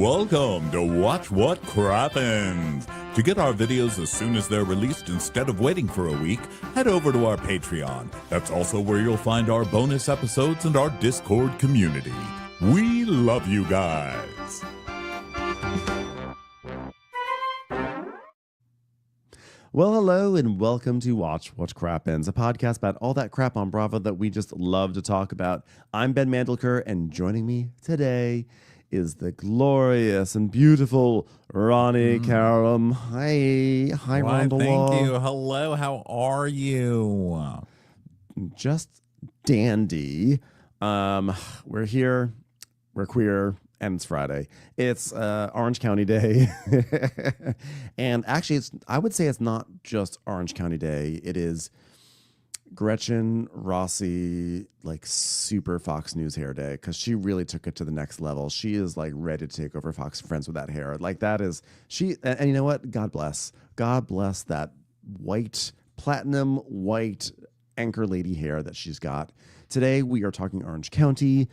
Welcome to Watch What Crappens. To get our videos as soon as they're released instead of waiting for a week, head over to our Patreon. That's also where you'll find our bonus episodes and our Discord community. We love you guys. Well, hello and welcome to Watch What Crappens, a podcast about all that crap on Bravo that we just love to talk about. I'm Ben Mandelker, and joining me today is the glorious and beautiful Ronnie Karam. Hi, Why, Rondella. thank you. Hello, how are you? Just dandy. We're here. We're queer. And it's Friday. It's Orange County Day. And actually, I would say it's not just Orange County Day. It is Gretchen Rossi, like super Fox News hair day, because she really took it to the next level. She is like ready to take over Fox Friends with that hair. Like that is she. And you know what? God bless. God bless that white, platinum white anchor lady hair that she's got. Today, we are talking Orange County.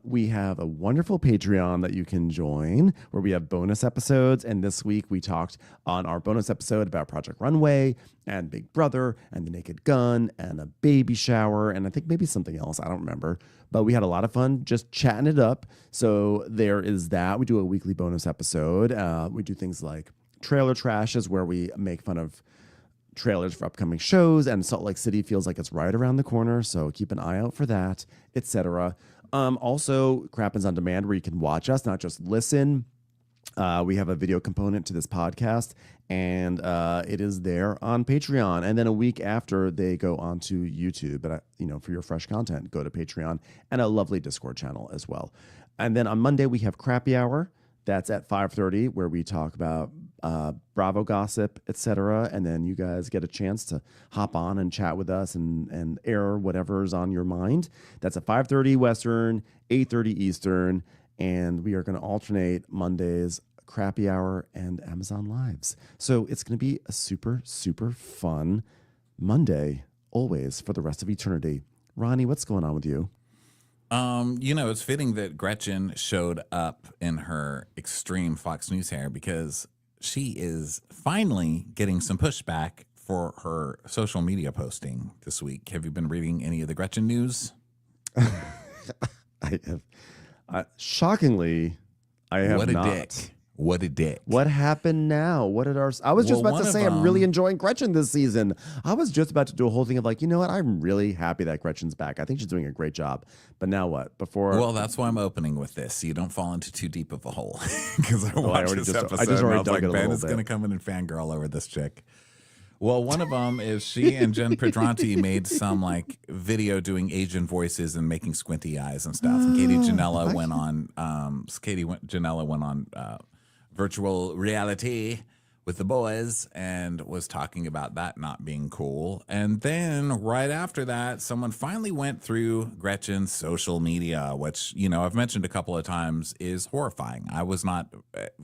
We have a wonderful Patreon that you can join where we have bonus episodes. And this week we talked on our bonus episode about Project Runway and Big Brother and The Naked Gun and a baby shower. And I think maybe something else. I don't remember, but we had a lot of fun just chatting it up. So there is that. We do a weekly bonus episode. We do things like trailer trashes where we make fun of trailers for upcoming shows, and Salt Lake City feels like it's right around the corner. So keep an eye out for that, etc. Also, Crappens on Demand, where you can watch us, not just listen. We have a video component to this podcast, and it is there on Patreon. And then a week after, they go onto YouTube. But for your fresh content, go to Patreon, and a lovely Discord channel as well. And then on Monday, we have Crappy Hour. That's at 5:30, where we talk about Bravo gossip, etc. And then you guys get a chance to hop on and chat with us and air whatever's on your mind. That's at 5:30 Western, 8:30 Eastern. And we are going to alternate Mondays, Crappy Hour, and Amazon Lives. So it's going to be a super, super fun Monday, always, for the rest of eternity. Ronnie, what's going on with you? It's fitting that Gretchen showed up in her extreme Fox News hair because she is finally getting some pushback for her social media posting this week. Have you been reading any of the Gretchen news? I have. Shockingly, I have What a not. dick. What a dick. What happened now? What did our... I was just about to say I'm really enjoying Gretchen this season. I was just about to do a whole thing of like, you know what? I'm really happy that Gretchen's back. I think she's doing a great job. But now what? Well, that's why I'm opening with this, so you don't fall into too deep of a hole. Because I watched this episode, and I was like, Ben is going to come in and fangirl over this chick. Well, one of them is she and Jen Pedranti made some like video doing Asian voices and making squinty eyes and stuff. And Katie Janela went on virtual reality with the boys and was talking about that not being cool. And then right after that, someone finally went through Gretchen's social media, which, I've mentioned a couple of times is horrifying. I was not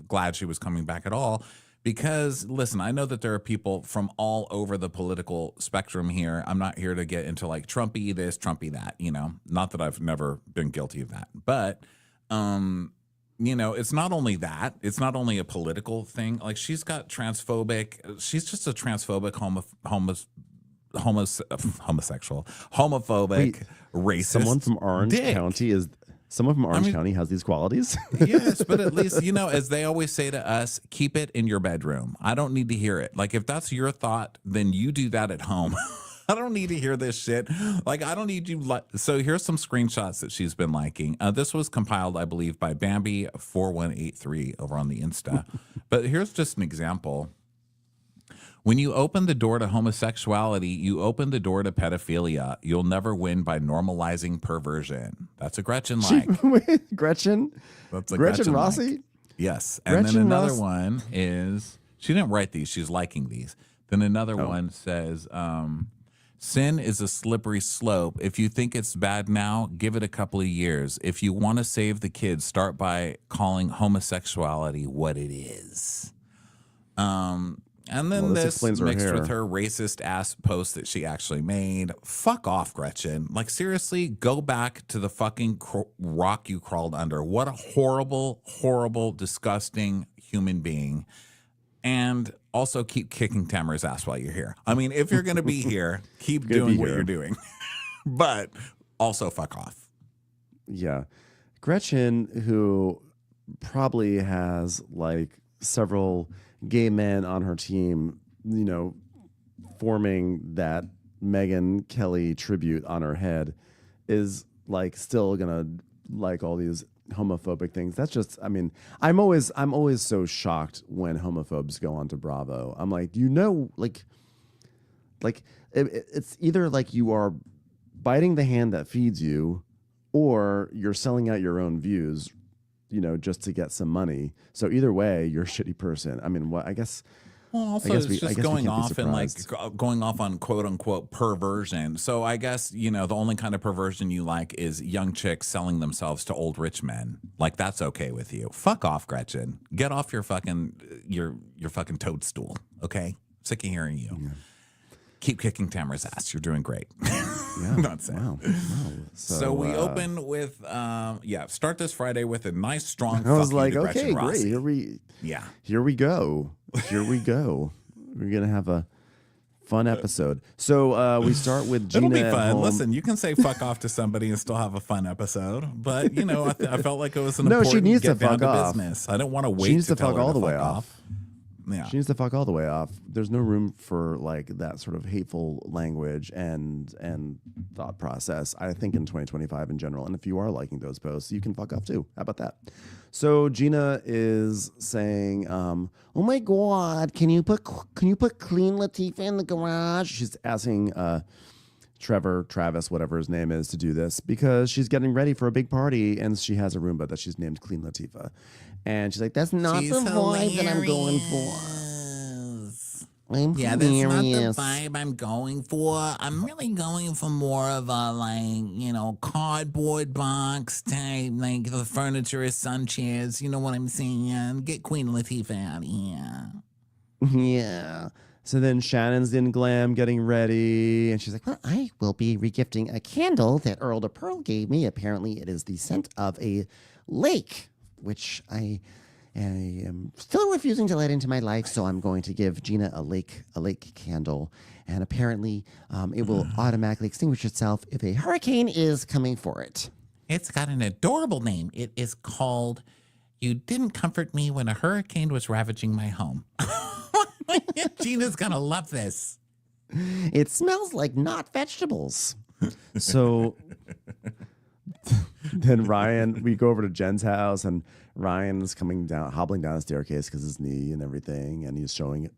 glad she was coming back at all because, listen, I know that there are people from all over the political spectrum here. I'm not here to get into like Trumpy this, Trumpy that, not that I've never been guilty of that. But, it's not only that. It's not only a political thing. Like she's got she's just a transphobic, homosexual, homophobic, racist. Someone from Orange County has these qualities. Yes, but at least, as they always say to us, keep it in your bedroom. I don't need to hear it. Like if that's your thought, then you do that at home. I don't need to hear this shit. Like, I don't need you. So here's some screenshots that she's been liking. This was compiled, I believe, by Bambi4183 over on the Insta. But here's just an example. When you open the door to homosexuality, you open the door to pedophilia. You'll never win by normalizing perversion. That's a Gretchen like. Gretchen? That's a Gretchen Rossi? Like. Yes. And Gretchen then another one is, she didn't write these. She's liking these. Then another one says, sin is a slippery slope. If you think it's bad now, give it a couple of years. If you want to save the kids, start by calling homosexuality what it is. And then Well, this this explains her mixed hair. with her racist ass post that she actually made. Fuck off, Gretchen. Like, seriously, go back to the fucking rock you crawled under. What a horrible, horrible, disgusting human being. And also keep kicking Tamra's ass while you're here. I mean, if you're going to be here, keep doing what you're doing. But also fuck off. Yeah. Gretchen, who probably has like several gay men on her team, you know, forming that Megyn Kelly tribute on her head, is like still gonna like all these homophobic things. That's just, I mean, I'm always so shocked when homophobes go on to Bravo. I'm like, you know, like it's either like you are biting the hand that feeds you, or you're selling out your own views, you know, just to get some money. So either way, you're a shitty person. I mean, what I guess. Well, also, it's just going off and like going off on quote unquote perversion. So I guess, you know, the only kind of perversion you like is young chicks selling themselves to old rich men. Like, that's okay with you. Fuck off, Gretchen. Get off your fucking your fucking toadstool. Okay, sick of hearing you. Yeah. Keep kicking Tamra's ass. You're doing great. Yeah. That's it. Wow. So we open with, start this Friday with a nice, strong. I was like, Gretchen okay, great. Rossi. Here we go. We're gonna have a fun episode. So we start with Gina. It'll be fun. Home. Listen, you can say fuck off to somebody and still have a fun episode. But you know, I felt like it was an important she needs get to down fuck to off. business. I don't want to wait. She needs to to fuck all the way off. off. Yeah. She needs to fuck all the way off. There's no room for like that sort of hateful language and thought process, I think, in 2025 in general. And if you are liking those posts, you can fuck off too. How about that? So Gina is saying, "Oh my God, can you put Clean Latifah in the garage?" She's asking Travis, whatever his name is, to do this because she's getting ready for a big party and she has a Roomba that she's named Clean Latifah. And she's like, that's not the vibe that I'm going for. That's not the vibe I'm going for. I'm really going for more of a, like, you know, cardboard box type, like the furniture is sun chairs. You know what I'm saying? Get Queen Latifah out of here. Yeah. So then Shannon's in glam getting ready. And she's like, well, I will be regifting a candle that Earl de Pearl gave me. Apparently it is the scent of a lake, which I am still refusing to let into my life, so I'm going to give Gina a lake candle, and apparently it will automatically extinguish itself if a hurricane is coming for it. It's got an adorable name. It is called "You Didn't Comfort Me When a Hurricane Was Ravaging My Home." Gina's gonna love this. It smells like not vegetables. So then we go over to Jen's house, and Ryan's hobbling down the staircase because his knee and everything, and he's showing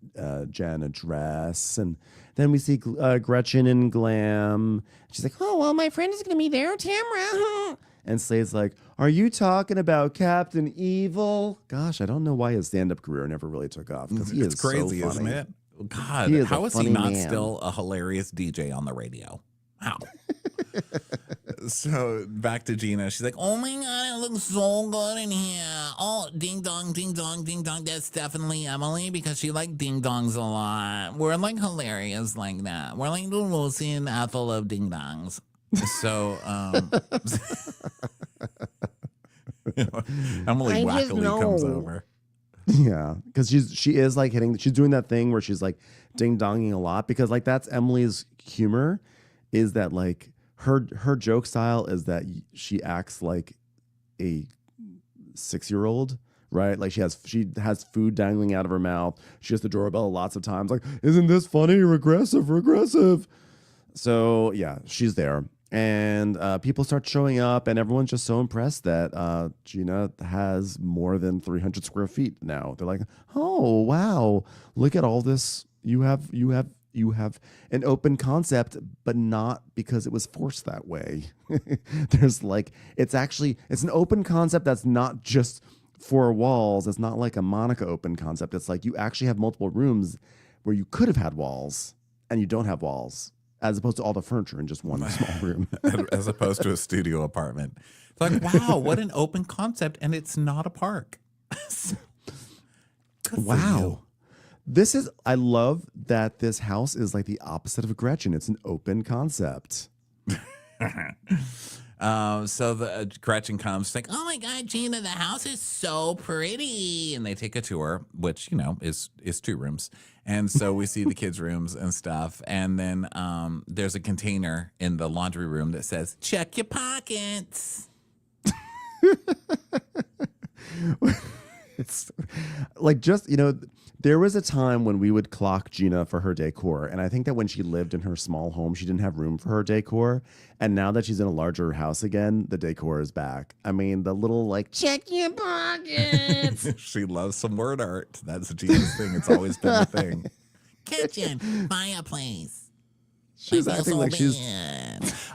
Jen a dress. And then we see Gretchen in glam. She's like, oh, well, my friend is going to be there, Tamra. And Slade's like, are you talking about Captain Evil? Gosh, I don't know why his stand-up career never really took off, because he is crazy, so funny. isn't it? God, how is he not still a hilarious DJ on the radio? Wow. So back to Gina. She's like, oh my God, it looks so good in here. Oh, ding dong, ding dong, ding dong. That's definitely Emily because she liked ding dongs a lot. We're like hilarious like that. We're like the Lucy and Ethel of ding dongs. So Emily wackily comes over. Yeah, because she is like she's doing that thing where she's like ding donging a lot, because like that's Emily's humor, is that like her joke style is that she acts like a 6-year-old, right? Like she has food dangling out of her mouth. She has the doorbell lots of times. Like, isn't this funny? Regressive. So yeah, she's there. And people start showing up, and everyone's just so impressed that Gina has more than 300 square feet now. They're like, oh, wow, look at all this. You have an open concept, but not because it was forced that way. There's like, it's an open concept that's not just 4 walls. It's not like a Monica open concept. It's like you actually have multiple rooms where you could have had walls and you don't have walls, as opposed to all the furniture in just one small room. As opposed to a studio apartment. It's like, wow, what an open concept, and it's not a park. Wow. I love that this house is like the opposite of Gretchen. It's an open concept. So the Gretchen comes like, oh my God, Gina, the house is so pretty. And they take a tour, which, is 2 rooms. And so we see the kids' rooms and stuff. And then there's a container in the laundry room that says, check your pockets. It's like there was a time when we would clock Gina for her decor. And I think that when she lived in her small home, she didn't have room for her decor. And now that she's in a larger house again, the decor is back. I mean, the little check your pockets. She loves some word art. That's Gina's thing. It's always been a thing. Kitchen, fireplace. She's acting like she's.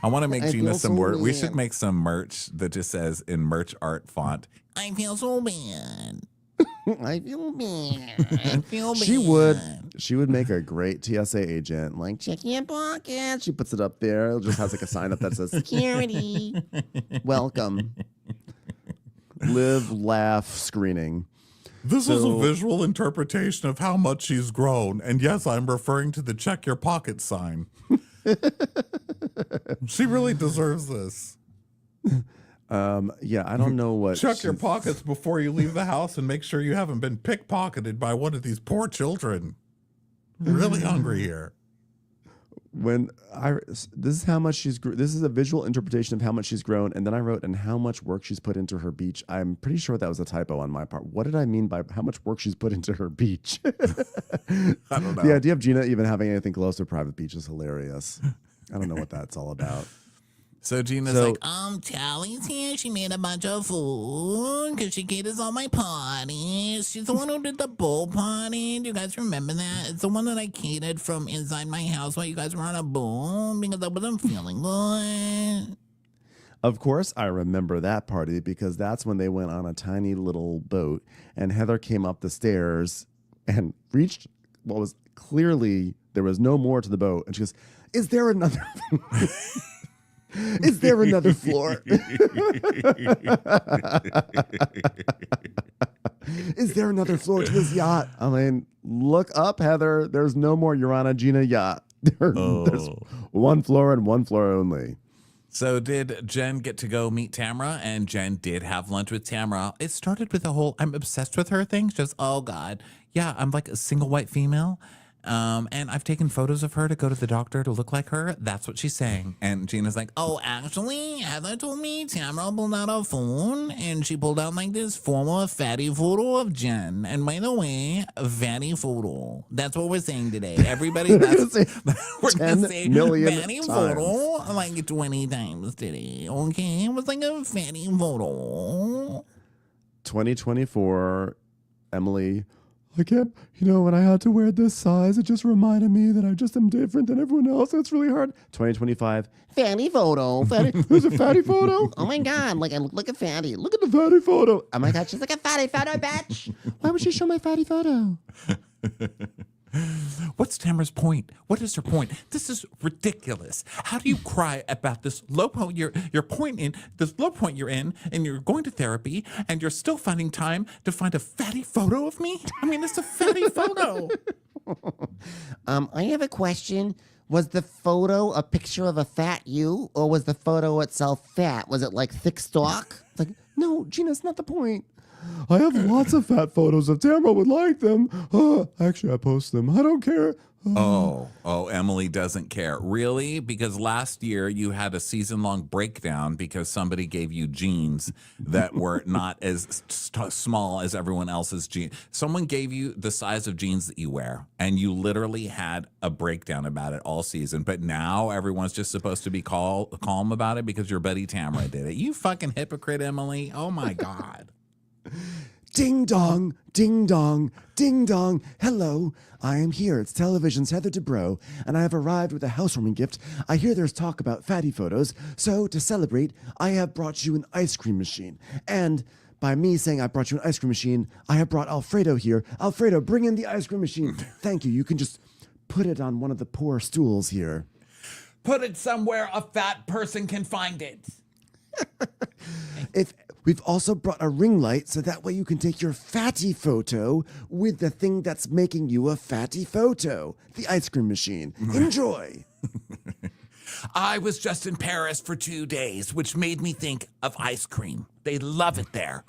I want to make Gina some word. We bad. should make some merch that just says in merch art font, I feel so bad. I feel bad. I feel bad. She would make a great TSA agent. Like, check your pockets. She puts it up there. It just has a sign up that says security. Welcome. Live, laugh, screening. This is a visual interpretation of how much she's grown. And yes, I'm referring to the check your pocket sign. She really deserves this. Yeah, I don't know what. Check your pockets before you leave the house and make sure you haven't been pickpocketed by one of these poor children. I'm really hungry here. This is how much she's. This is a visual interpretation of how much she's grown, and then I wrote and how much work she's put into her beach. I'm pretty sure that was a typo on my part. What did I mean by how much work she's put into her beach? I don't know. The idea of Gina even having anything close to a private beach is hilarious. I don't know what that's all about. So Gina's like, Tally's here. She made a bunch of food because she caters all my parties. She's the one who did the bowl party. Do you guys remember that? It's the one that I catered from inside my house while you guys were on a boom because I wasn't feeling good. Of course, I remember that party because that's when they went on a tiny little boat and Heather came up the stairs and reached what was clearly there was no more to the boat. And she goes, is there another... Is there another floor? Is there another floor to this yacht? I mean, look up, Heather. There's no more. You're on a Gina yacht. There's 1 floor and 1 floor only. So did Jen get to go meet Tamra? And Jen did have lunch with Tamra. It started with a whole I'm obsessed with her thing. Just, oh, God. Yeah, I'm like a single white female. And I've taken photos of her to go to the doctor to look like her. That's what she's saying. And Gina's like, oh, actually, Heather told me Tamra pulled out her phone and she pulled out like this former fatty photo of Jen. And by the way, a fatty photo. That's what we're saying today. Everybody, we're going to say fatty photo like 20 times today. Okay? It was like a fatty photo. 2024, Emily. I can't, when I had to wear this size, it just reminded me that I just am different than everyone else. It's really hard. 2025, fatty photo. There's a fatty photo? Oh my God, I look at fatty. Look at the fatty photo. Oh my God, she's like a fatty photo, bitch. Why would she show my fatty photo? What's Tamra's point? What is her point? This is ridiculous. How do you cry about this low point you're in, this low point you're in, and you're going to therapy, and you're still finding time to find a fatty photo of me? I mean, it's a fatty photo. I have a question. Was the photo a picture of a fat you, or was the photo itself fat? Was it like thick stalk? It's like, no, Gina, it's not the point. I have lots of fat photos if Tamra would like them. Actually, I post them. I don't care. Oh, Emily doesn't care. Really? Because last year you had a season-long breakdown because somebody gave you jeans that were not as small as everyone else's jeans. Someone gave you the size of jeans that you wear, and you literally had a breakdown about it all season. But now everyone's just supposed to be calm about it because your buddy Tamra did it. You fucking hypocrite, Emily. Oh, my God. Ding dong, ding dong, ding dong. Hello, I am here. It's television's Heather Dubrow, and I have arrived with a housewarming gift. I hear there's talk about fatty photos, so to celebrate, I have brought you an ice cream machine. And by me saying I brought you an ice cream machine, I have brought Alfredo here. Alfredo, bring in the ice cream machine. Thank you. You can just put it on one of the poor stools here. Put it somewhere a fat person can find it. We've also brought a ring light so that way you can take your fatty photo with the thing that's making you a fatty photo, the ice cream machine. Enjoy. I was just in Paris for 2 days, which made me think of ice cream. They love it there.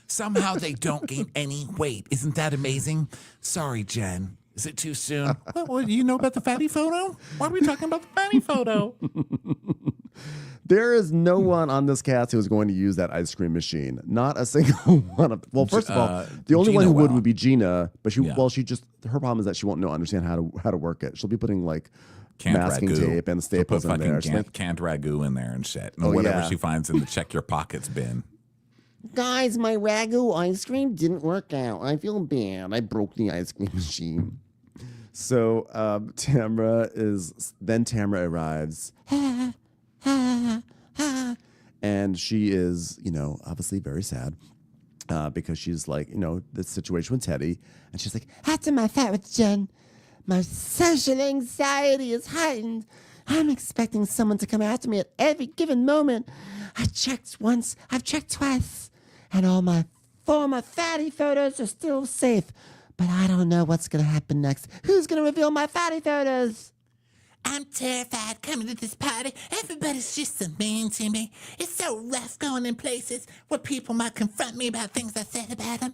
Somehow they don't gain any weight. Isn't that amazing? Sorry, Jen. Is it too soon? What do you know about the fatty photo? Why are we talking about the fatty photo? There is no one on this cast who is going to use that ice cream machine. Not a single one of. Well, first of all, the only Gina one who will. would be Gina, but she Yeah. she just her problem is that she won't understand how to work it. She'll be putting like Canned masking ragu. tape and She'll put staples in there. fucking She's like, canned ragu in there and shit. And Oh, whatever yeah. she finds in the check your pockets bin. guys, my ragu ice cream didn't work out. I feel bad. I broke the ice cream machine. So Tamra arrives. And she is, obviously very sad because she's like, the situation with Teddy. And she's like, After my fight with Jen, my social anxiety is heightened. I'm expecting someone to come after me at every given moment. I checked once, I've checked twice, and all my former fatty photos are still safe. But I don't know what's going to happen next. Who's going to reveal my fatty photos? I'm terrified coming to this party. Everybody's just so mean to me. It's so rough going in places where people might confront me about things I said about them.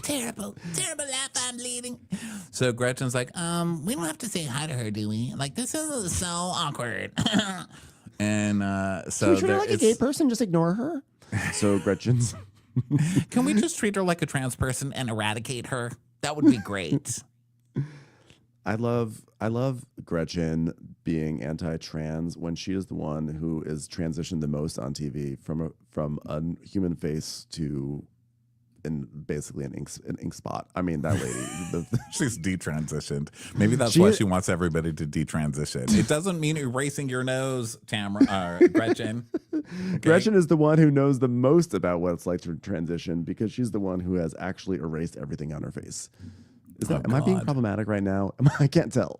Terrible life I'm leading. So Gretchen's like, We don't have to say hi to her, do we? Like, this is so awkward. and so can we treat her there like a is- gay person? Just ignore her. So Gretchen's. Can we just treat her like a trans person and eradicate her? That would be great. I love Gretchen being anti-trans when she is the one who is transitioned the most on TV from a human face to basically an ink spot. I mean, that lady. She's detransitioned. Maybe that's She why is- she wants everybody to detransition. It doesn't mean erasing your nose, Tamra, Gretchen. Okay? Gretchen is the one who knows the most about what it's like to transition because she's the one who has actually erased everything on her face. Am I being God. problematic right now? I can't tell.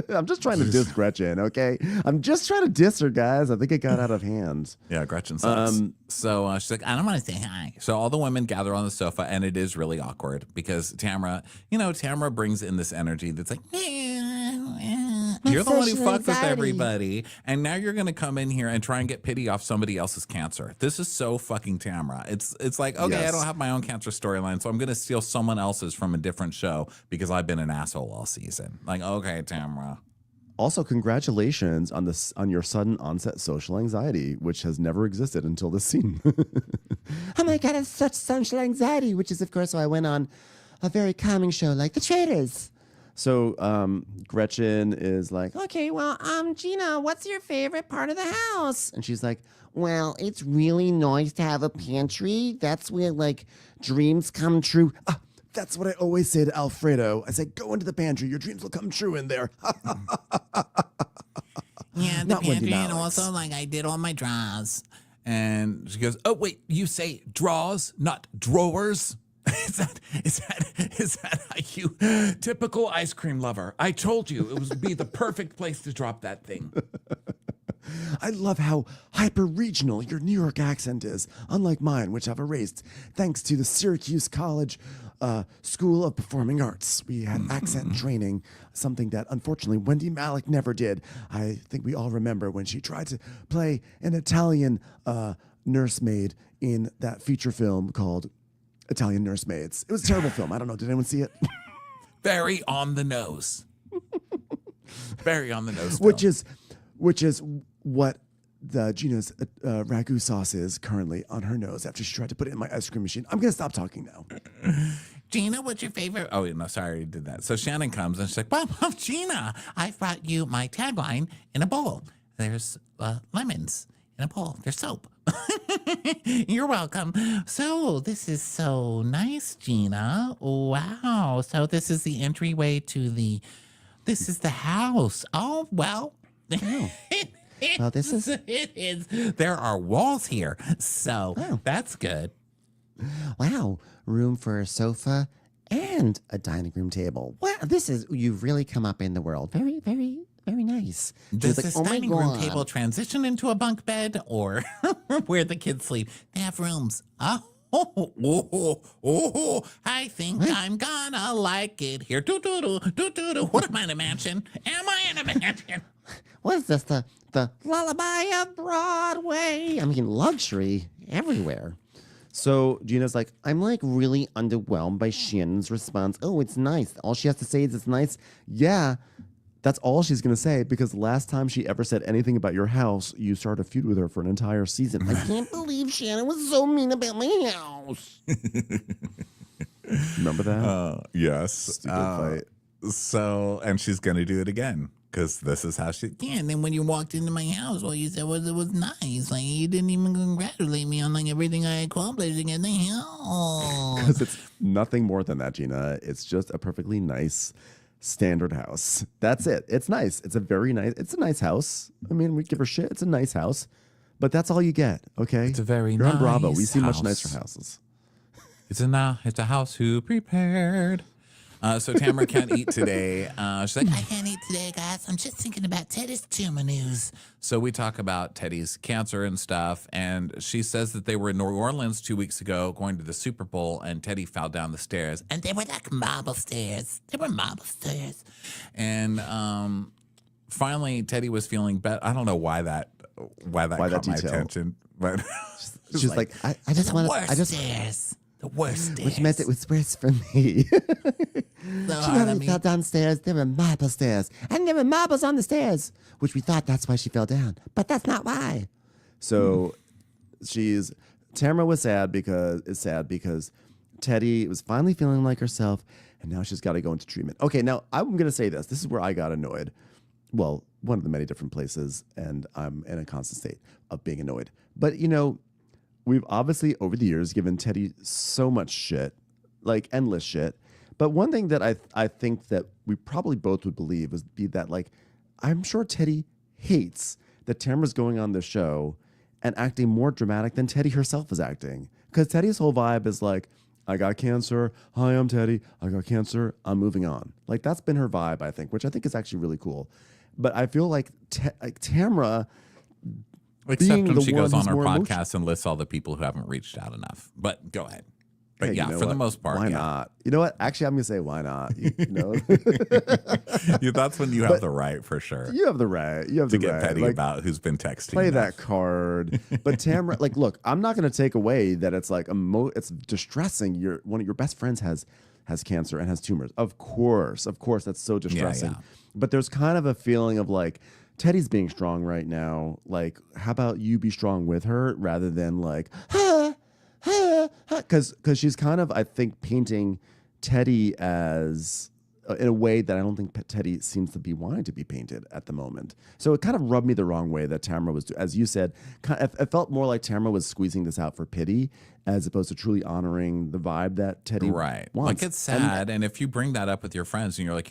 I'm just trying to diss Gretchen, okay? I'm just trying to diss her, guys. I think it got out of hand. Yeah, Gretchen sucks. So she's like, I don't want to say hi. So all the women gather on the sofa, and it is really awkward because Tamra brings in this energy that's like, you're the one who social fucked with anxiety. everybody, and now you're going to come in here and try and get pity off somebody else's cancer. This is so fucking Tamra. It's like, okay, I Yes. don't have my own cancer storyline, so I'm going to steal someone else's from a different show because I've been an asshole all season. Like, okay, Tamra. Also, congratulations on your sudden onset social anxiety, which has never existed until this scene. Oh my God, I have such social anxiety, which is, of course, why I went on a very calming show like The Traitors. So Gretchen is like, Okay, well, Gina, what's your favorite part of the house? and she's like, Well, it's really nice to have a pantry. That's where, like, dreams come true. that's what I always say to Alfredo. I say, go into the pantry. Your dreams will come true in there. Yeah, the Not Wendy pantry, and Malick's. also, like, I did all my drawers. And she goes, "Oh wait, you say draws, not drawers? Is that how you typical ice cream lover? I told you it would be the perfect place to drop that thing." I love how hyper-regional your New York accent is, unlike mine, which I've erased thanks to the Syracuse College School of Performing Arts. We had accent training, something that unfortunately Wendy Malick never did. I think we all remember when she tried to play an Italian nursemaid in that feature film called Italian Nursemaids. It was a terrible film. I don't know. Did anyone see it? Very on the nose. Very on the nose. which is what the Gina's ragu sauce is currently on her nose after she tried to put it in my ice cream machine. I'm gonna stop talking now. Gina, what's your favorite? Oh, no, sorry, I already did that. So Shannon comes and she's like, "Well, Gina, I've brought you my tagline in a bowl. There's lemons in a bowl. There's soap. You're welcome. So this is so nice, Gina. Wow. So this is the entryway to this is the house. Oh, well. Well, this is... It is. There are walls here. So that's good. Wow, room for a sofa and a dining room table. Wow, you've really come up in the world. Very, very, very nice. She Does was this "Oh my dining room God." table transition into a bunk bed or where the kids sleep? They have rooms. I think I'm gonna like it here. What am I in a mansion? Am I in a mansion? What is this? The lullaby of Broadway? I mean, luxury everywhere. So Gina's like, I'm like really underwhelmed by Shannon's response. Oh, it's nice. All she has to say is it's nice. yeah, that's all she's going to say, because last time she ever said anything about your house, you started a feud with her for an entire season. I can't believe Shannon was so mean about my house. Remember that? Yes. Stupid fight. So, and she's going to do it again because this is how she. Yeah, and then when you walked into my house, all you said was it was nice. Like you didn't even congratulate me on like everything I accomplished in the house. Because it's nothing more than that, Gina. It's just a perfectly nice standard house. That's it. It's nice. It's a nice house. I mean, we give her shit. It's a nice house. But that's all you get, okay? It's a very You're on Bravo. We nice see much house. nicer houses. It's a house who prepared. So Tamra can't eat today. She's like, I can't eat today, guys. I'm just thinking about Teddy's tumor news. so we talk about Teddy's cancer and stuff, and she says that they were in New Orleans 2 weeks ago going to the Super Bowl, and Teddy fell down the stairs. And they were like marble stairs. They were marble stairs. And finally, Teddy was feeling better. I don't know why that caught my detail? attention, but She's like, I just The want worst to, I just, stairs. The worst stairs. Which meant it was worse for me. So She hard on never me. fell downstairs. There were marble stairs. And there were marbles on the stairs, which we thought that's why she fell down. But that's not why. So Tamra was sad because Teddy was finally feeling like herself, and now she's got to go into treatment. Okay, now I'm going to say this. This is where I got annoyed. Well, one of the many different places, and I'm in a constant state of being annoyed. But, we've obviously over the years given Teddy so much shit, like endless shit. But one thing that I think that we probably both would believe would be that, like, I'm sure Teddy hates that Tamra's going on the show and acting more dramatic than Teddy herself is acting. Because Teddy's whole vibe is like, I got cancer. Hi, I'm Teddy. I got cancer. I'm moving on. Like, that's been her vibe, I think, which I think is actually really cool. But I feel like Tamra, except being when the she one goes on who's her more podcast and lists all the people who haven't reached out enough. But go ahead. But hey, yeah, you know for the what? most part, why yeah. not? You know what? Actually, I'm gonna say why not. That's when you have the right for sure You have the right. You have to the get right. petty Like, about who's been texting. play enough. that card. But Tamra, like, look, I'm not gonna take away that it's like it's distressing. One of your best friends has cancer and has tumors. Of course, that's so distressing. yeah. But there's kind of a feeling of like, Teddy's being strong right now. Like, how about you be strong with her rather than like, because she's kind of, I think, painting Teddy as in a way that I don't think Teddy seems to be wanting to be painted at the moment. So it kind of rubbed me the wrong way that Tamra was, as you said, it felt more like Tamra was squeezing this out for pity as opposed to truly honoring the vibe that Teddy Right. wants. Like, it's sad. And if you bring that up with your friends and you're like,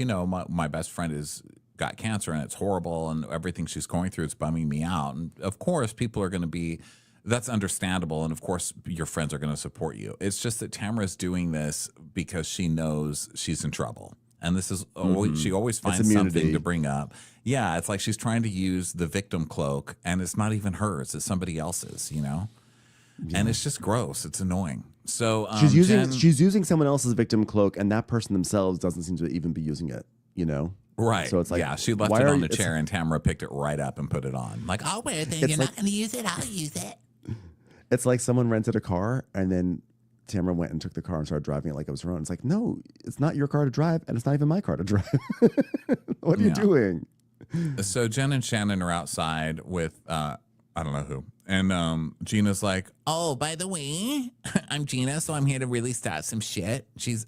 my best friend is got cancer and it's horrible and everything she's going through, it's bumming me out. And of course, people are going to be, that's understandable. And of course, your friends are going to support you. It's just that Tamra's doing this because she knows she's in trouble. And this is always, she always finds immunity. something to bring up. Yeah, it's like she's trying to use the victim cloak, and it's not even hers; it's somebody else's. And it's just gross. It's annoying. So she's using someone else's victim cloak, and that person themselves doesn't seem to even be using it. Right. So it's like, yeah, she left why it are on you- the chair, and Tamra picked it right up and put it on. Like, I'll wear it then. It's You're like- not going to use it. I'll use it. It's like someone rented a car and then Tamra went and took the car and started driving it like it was her own. It's like, no, it's not your car to drive, and it's not even my car to drive. What are you doing? So Jen and Shannon are outside with I don't know who, and Gina's like, Oh, by the way, I'm Gina, so I'm here to really start some shit. Jen's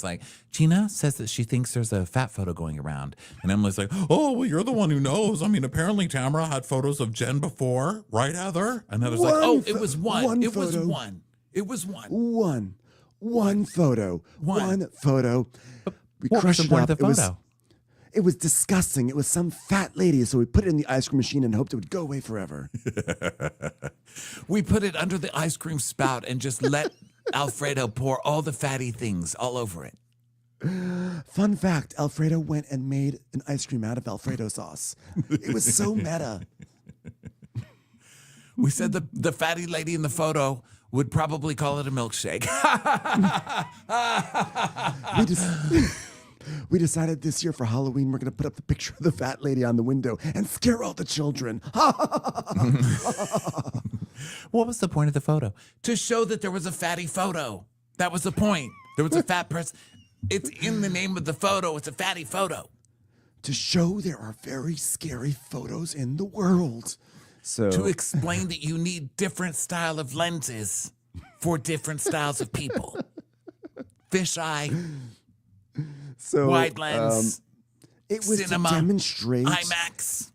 like, Gina says that she thinks there's a fat photo going around, and Emily's like, oh, well, you're the one who knows. I mean, apparently Tamra had photos of Jen before, right, Heather? And Heather's like, oh, it was one. It was photo. one. It was one. One photo. One photo. We What was crushed the it point up. of the photo? It was disgusting. It was some fat lady, so we put it in the ice cream machine and hoped it would go away forever. We put it under the ice cream spout and just let Alfredo pour all the fatty things all over it. Fun fact, Alfredo went and made an ice cream out of Alfredo sauce. It was so meta. We said the fatty lady in the photo would probably call it a milkshake. We decided this year for Halloween we're going to put up the picture of the fat lady on the window and scare all the children. What was the point of the photo? To show that there was a fatty photo. That was the point. There was a fat person. It's in the name of the photo. It's a fatty photo. To show there are very scary photos in the world. So To explain that you need different style of lenses for different styles of people. Fisheye, wide lens, it was cinema, to demonstrate IMAX.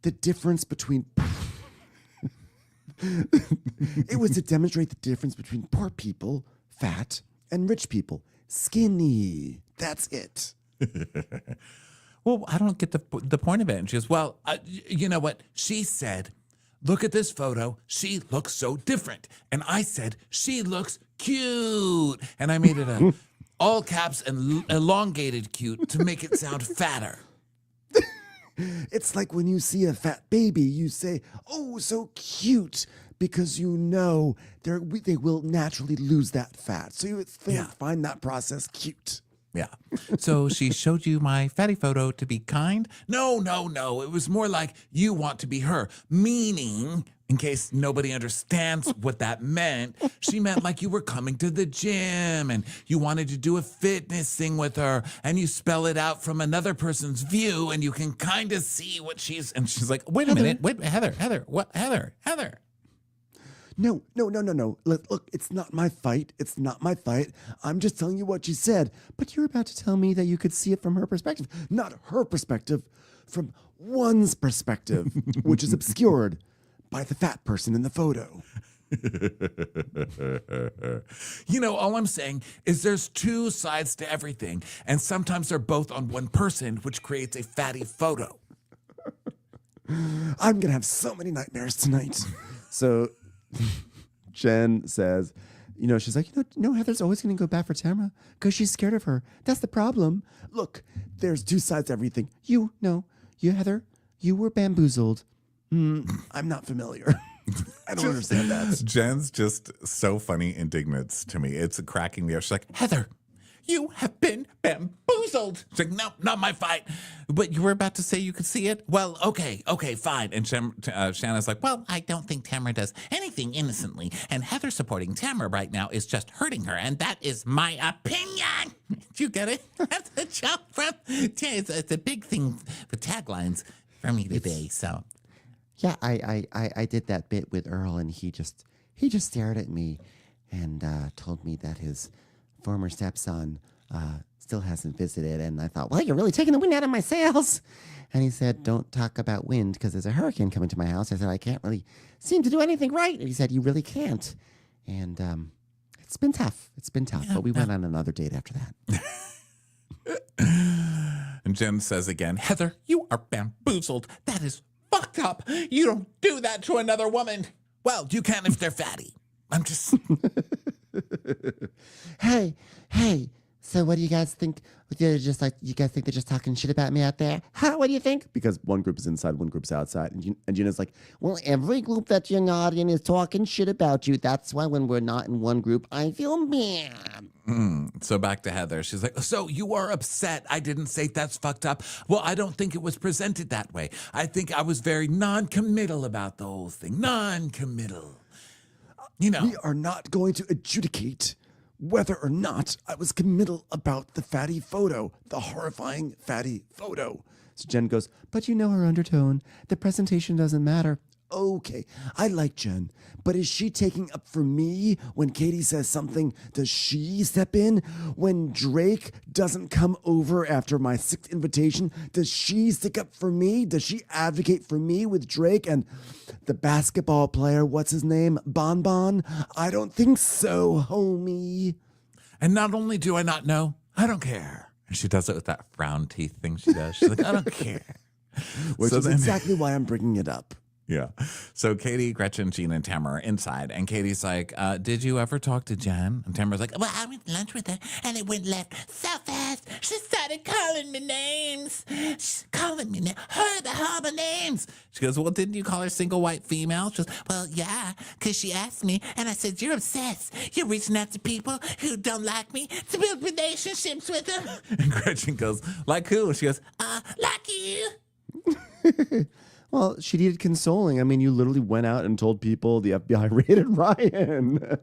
the difference between it was to demonstrate the difference between poor people, fat, and rich people, skinny. That's it. Well, I don't get the point of it. And she goes, well, you know what? She said, look at this photo. She looks so different. And I said, she looks cute. And I made it a all caps and elongated cute to make it sound fatter. It's like when you see a fat baby, you say, oh, so cute, because you know they will naturally lose that fat. So you find that process cute. Yeah. So she showed you my fatty photo to be kind? No. It was more like you want to be her. Meaning, in case nobody understands what that meant, she meant like you were coming to the gym and you wanted to do a fitness thing with her and you spell it out from another person's view and you can kind of see what and she's like, wait a minute. Wait, Heather, what? Heather. No. Look, it's not my fight. It's not my fight. I'm just telling you what she said. But you're about to tell me that you could see it from her perspective. Not her perspective, from one's perspective, which is obscured by the fat person in the photo. You know, all I'm saying is there's two sides to everything. And sometimes they're both on one person, which creates a fatty photo. I'm going to have so many nightmares tonight. So Jen says, she's like, no, Heather's always going to go back for Tamra because she's scared of her. That's the problem. Look, there's two sides to everything. You, Heather, you were bamboozled. I'm not familiar. I don't understand that. Jen's just so funny indignant to me. It's cracking me up. She's like, Heather, you have been bamboozled. She's like, no, not my fight. But you were about to say you could see it? Well, okay, fine. And Shanna's like, well, I don't think Tamra does anything innocently. And Heather supporting Tamra right now is just hurting her. And that is my opinion. Did you get it? That's a joke from... It's a big thing for taglines for me today, so... Yeah, I did that bit with Earl, and he just stared at me and told me that his former stepson still hasn't visited. And I thought, well, you're really taking the wind out of my sails. And he said, don't talk about wind because there's a hurricane coming to my house. I said, I can't really seem to do anything right. And he said, you really can't. And it's been tough. Yeah, but we went on another date after that. And Jen says again, Heather, you are bamboozled. That is fucked up. You don't do that to another woman. Well, you can if they're fatty. I'm just... Hey, so what do you guys think? You guys think they're just talking shit about me out there? Huh? What do you think? Because one group is inside, one group's outside. And Gina's like, well, every group that you're not in is talking shit about you. That's why when we're not in one group, I feel bad. So back to Heather. She's like, so you are upset I didn't say that's fucked up. Well, I don't think it was presented that way. I think I was very non-committal about the whole thing. Non-committal. we are not going to adjudicate whether or not I was committal about the fatty photo, the horrifying fatty photo. So Jen goes, but you know her undertone. The presentation doesn't matter. Okay, I like Jen, but is she taking up for me when Katie says something? Does she step in? When Drake doesn't come over after my 6th invitation, does she stick up for me? Does she advocate for me with Drake and the basketball player, what's his name, Bon Bon? I don't think so, homie. And not only do I not know, I don't care. And she does it with that frown teeth thing she does. She's like, I don't care. Which is exactly why I'm bringing it up. Yeah. So Katie, Gretchen, Gina, and Tamra are inside. And Katie's like, did you ever talk to Jen? And Tamra's like, Well, I went to lunch with her, and it went left so fast. She started calling me names. She's calling me horrible names. she goes, well, didn't you call her single white female? She goes, Well, yeah, because she asked me, and I said, you're obsessed. You're reaching out to people who don't like me to build relationships with them. and Gretchen goes, like who? She goes, Like you. Well, she needed consoling. I mean, you literally went out and told people the FBI raided Ryan. And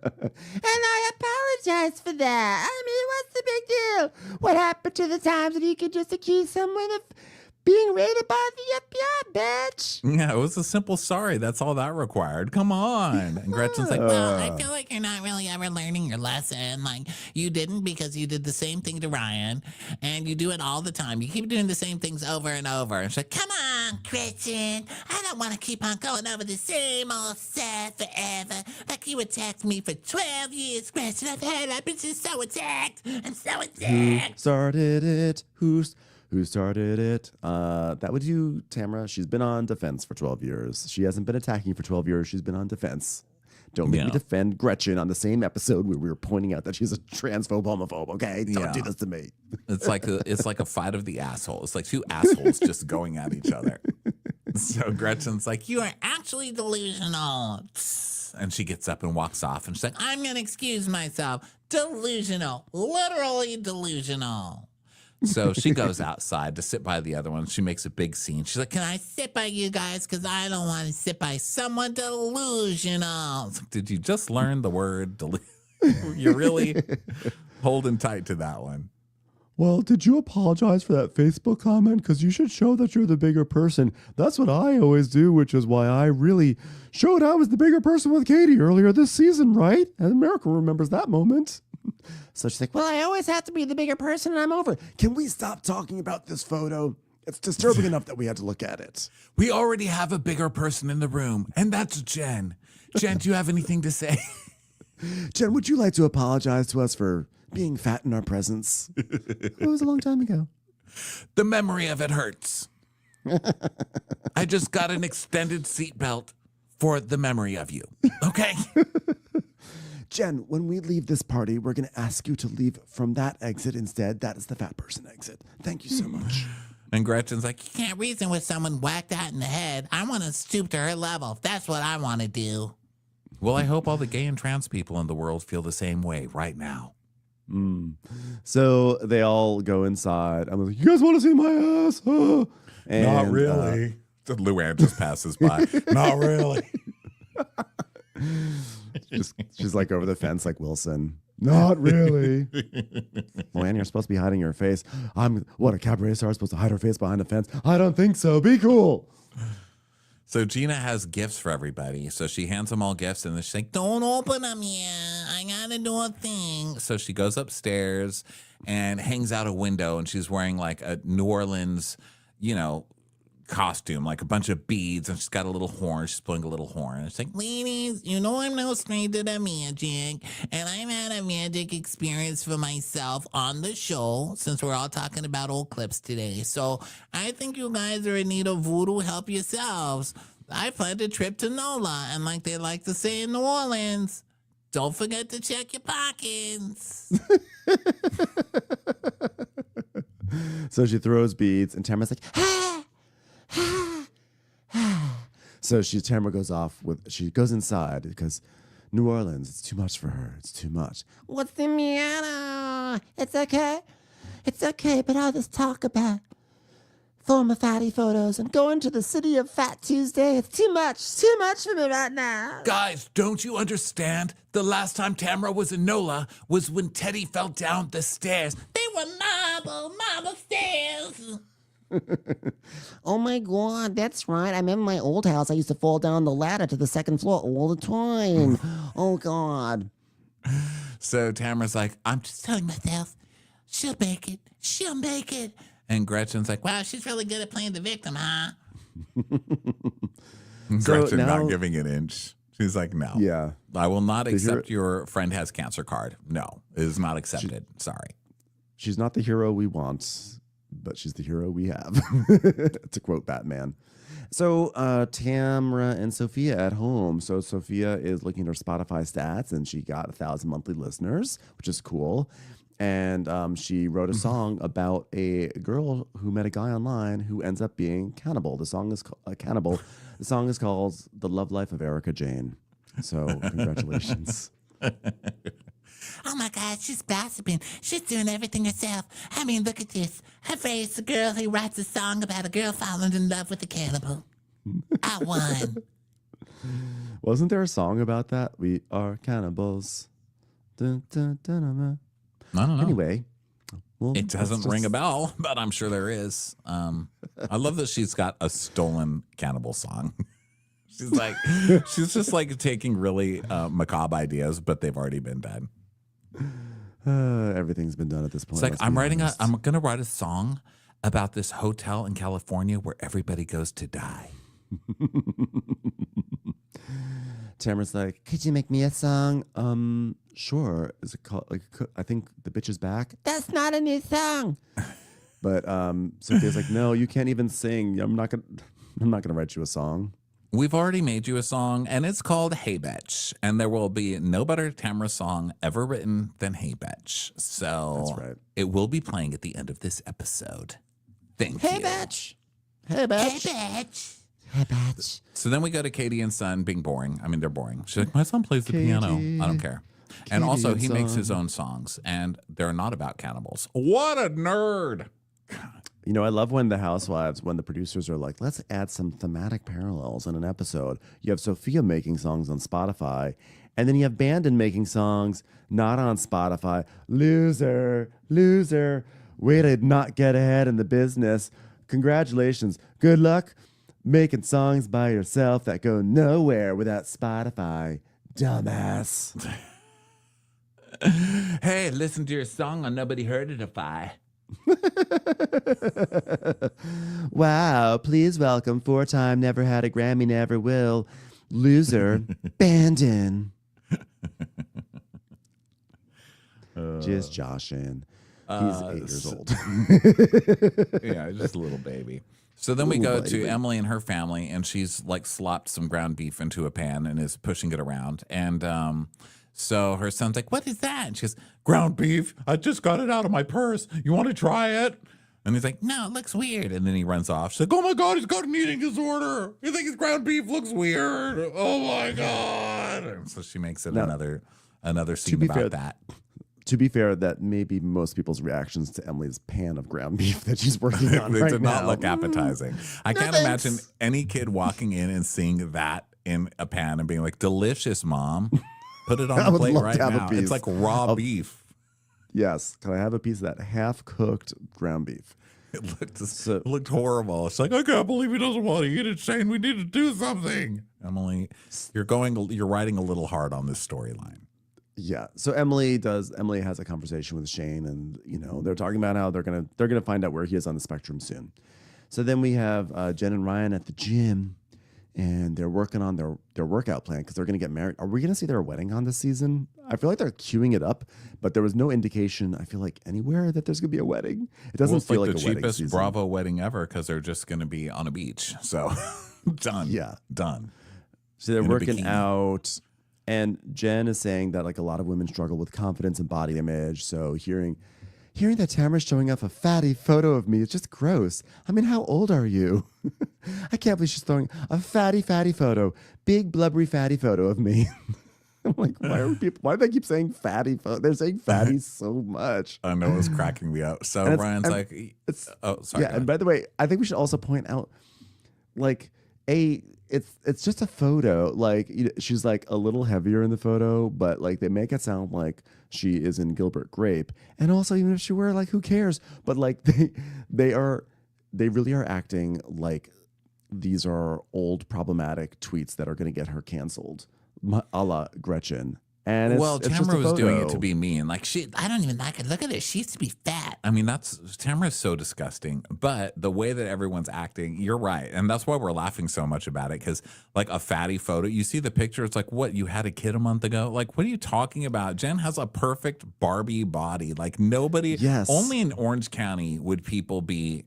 I apologize for that. I mean, what's the big deal? What happened to the times that you could just accuse someone of being raided by the FBI, bitch? yeah, it was a simple sorry. That's all that required. Come on. And Gretchen's like, Well, I feel like you're not really ever learning your lesson. Like, you didn't because you did the same thing to Ryan, and you do it all the time. You keep doing the same things over and over. And she's like, come on, Gretchen. I don't want to keep on going over the same old stuff forever. Like you attacked me for 12 years, Gretchen. I've been just so attacked. I'm so attacked. Started it? Who started it? That would you, Tamra. She's been on defense for 12 years. She hasn't been attacking for 12 years. She's been on defense. Don't make me defend Gretchen on the same episode where we were pointing out that she's a transphobe, homophobe. Okay, don't do this to me. it's like a fight of the asshole. It's like two assholes just going at each other. So Gretchen's like, You are actually delusional. and she gets up and walks off. And she's like, I'm going to excuse myself. Delusional. Literally delusional. so she goes outside to sit by the other one. She makes a big scene. She's like, Can I sit by you guys? Because I don't want to sit by someone delusional. did you just learn the word You're really holding tight to that one. Well, did you apologize for that Facebook comment? Because you should show that you're the bigger person. That's what I always do, which is why I really showed I was the bigger person with Katie earlier this season, right? And America remembers that moment. So she's like, well, I always have to be the bigger person and I'm over. Can we stop talking about this photo? It's disturbing enough that we had to look at it. We already have a bigger person in the room, and that's Jen. Jen, do you have anything to say? Jen, would you like to apologize to us for being fat in our presence? It was a long time ago. The memory of it hurts. I just got an extended seatbelt for the memory of you. Okay? Jen, when we leave this party, we're going to ask you to leave from that exit instead. That is the fat person exit. Thank you so much. And Gretchen's like, You can't reason with someone whacked out in the head. I want to stoop to her level. That's what I want to do. well, I hope all the gay and trans people in the world feel the same way right now. So they all go inside. I'm like, you guys want to see my ass? And, Not really. Luann just passes by. Not really. She's like over the fence like Wilson. Not really. Luann, you're supposed to be hiding your face. What, a cabaret star supposed to hide her face behind a fence? I don't think so. Be cool. So Gina has gifts for everybody. So she hands them all gifts, and then she's like, Don't open them yet. I got to do a thing. so she goes upstairs and hangs out a window, and she's wearing like a New Orleans, costume, like a bunch of beads, and she's got a little horn. She's blowing a little horn. It's like, Ladies, you know I'm no stranger to magic, and I've had a magic experience for myself on the show since we're all talking about old clips today. So I think you guys are in need of voodoo help yourselves. I planned a trip to NOLA, and like they like to say in New Orleans, don't forget to check your pockets. So she throws beads, and Tamara's like, so Tamara goes off she goes inside because New Orleans, it's too much for her. It's too much. What's the matter? It's okay. It's okay, but all this talk about former fatty photos and going to the city of Fat Tuesday, it's too much. It's too much for me right now. guys, don't you understand? The last time Tamra was in NOLA was when Teddy fell down the stairs. They were marble stairs. Oh my God, that's right. I remember my old house. I used to fall down the ladder to the second floor all the time. Oh God. So Tamra's like, I'm just Telling myself, she'll make it. She'll make it. and Gretchen's like, Wow, she's really good at playing the victim, huh? Gretchen now- not giving an inch. She's like, no. Yeah. I will not Did you- accept your friend has cancer card. No, it is not accepted. Sorry. She's not the hero we want, but she's the hero we have, to quote Batman. So Tamra and Sophia at home. So Sophia is looking at her Spotify stats, and she got 1,000 monthly listeners, which is cool. And she wrote a song about a girl who met a guy online who ends up being cannibal. The song is cannibal. The song is called "The Love Life of Erica Jane." So congratulations. Oh my God, she's gossiping. She's doing everything herself. I mean, look at this. Her face, a girl who writes a song about a girl falling in love with a cannibal. I won. Wasn't there a song about that? We are cannibals. Dun, dun, dun, dun, dun. I don't know. Anyway, well, It doesn't ring a bell, but I'm sure there is. I love that she's got a stolen cannibal song. She's just like taking really macabre ideas, but they've already been done. Everything's been done at this point. It's like let's I'm be writing honest. I'm gonna write a song about this hotel in California where everybody goes to die. Tamara's like, could you make me a song? Sure. Is it called like? I think the bitch is back. That's not a new song. But Sophia's like, no, you can't even sing. I'm not gonna write you a song. We've already made you a song, and it's called Hey Betch. And there will be no better Tamra song ever written than Hey Betch. So That's right. it will be playing at the end of this episode. Thank you. Hey, bitch. Hey, bitch. Hey, bitch. Hey, bitch. So then we go to Katie and Son being boring. I mean, they're boring. She's like, my son plays the piano. I don't care. And Katie also, and he makes his Son. own songs, and they're not about cannibals. What a nerd. You know, I love when the housewives, when the producers are like, let's add some thematic parallels in an episode. You have Sophia making songs on Spotify, and then you have Bandon making songs not on Spotify. Loser, loser, way to not get ahead in the business. Congratulations. Good luck making songs by yourself that go nowhere without Spotify. Dumbass. Hey, listen to your song on Nobody Heard It If. Wow, please welcome four-time never had a Grammy, never will, loser, Bandon. Just joshing. He's 8 years old. Yeah, just a little baby. So then we Ooh, go baby. to Emily and her family, and she's like slopped some ground beef into a pan and is pushing it around. And so her son's like, what is that? And she goes, ground beef. I just got it out of my purse. You want to try it? And he's like, no, it looks weird. And then he runs off. She's like, oh my God, he's got an eating disorder. You think his ground beef looks weird? Oh my God. And so she makes it Now, another scene be about fair, that. To be fair, that may be most people's reactions to Emily's pan of ground beef that she's working on They right did not now. look appetizing. I can't thanks. imagine any kid walking in and seeing that in a pan and being like, delicious, Mom. Put it on I the would plate love right to have a now. It's piece like raw beef. Yes. Can I have a piece of that half-cooked ground beef? It looked horrible. It's like, I can't believe he doesn't want to eat it, Shane. We need to do something. Emily, you're writing a little hard on this storyline. Yeah. So Emily has a conversation with Shane, and they're talking about how they're gonna find out where he is on the spectrum soon. So then we have Jen and Ryan at the gym, and they're working on their workout plan because they're gonna get married. Are we gonna see their wedding on this season? I feel like they're queuing it up, but there was no indication, I feel like, anywhere that there's gonna be a wedding. It doesn't It's feel like like the a wedding cheapest season. Bravo wedding ever because they're just going to be on a beach. So done. Yeah. Done. So they're In a working bikini. out, and Jen is saying that like a lot of women struggle with confidence and body image. So hearing that Tamara's showing off a fatty photo of me is just gross. I mean, how old are you? I can't believe she's throwing a fatty photo, big blubbery fatty photo of me. I'm like, why do they keep saying fatty photo? They're saying fatty so much. I know, it was cracking me up. So And it's- Ryan's and like, It's oh, sorry. yeah. go And ahead. by the way, I think we should also point out, like, it's just a photo. Like, she's like a little heavier in the photo, but like they make it sound like she is in Gilbert Grape. And also, even if she were, like, who cares? But like they really are acting like these are old problematic tweets that are going to get her canceled, a la Gretchen. And it's, Well, it's just a Tamra was doing it photo. to be mean. Like, I don't even like it. Look at her. She used to be fat. I mean, Tamra's so disgusting, but the way that everyone's acting, you're right. And that's why we're laughing so much about it. Cause like a fatty photo, you see the picture. It's like, what, you had a kid a month ago? Like, what are you talking about? Jen has a perfect Barbie body. Like nobody, Yes. only in Orange County would people be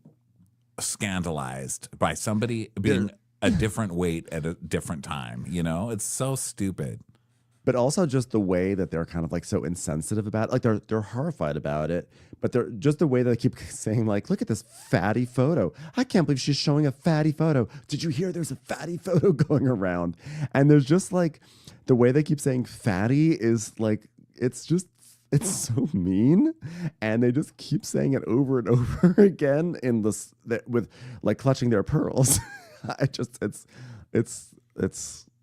scandalized by somebody being a different weight at a different time. You know, it's so stupid. But also just the way that they're kind of like so insensitive about it. Like they're horrified about it, but they're just the way they keep saying like, look at this fatty photo. I can't believe she's showing a fatty photo. Did you hear there's a fatty photo going around? And there's just like the way they keep saying fatty is like, it's so mean. And they just keep saying it over and over again in this with like clutching their pearls. It's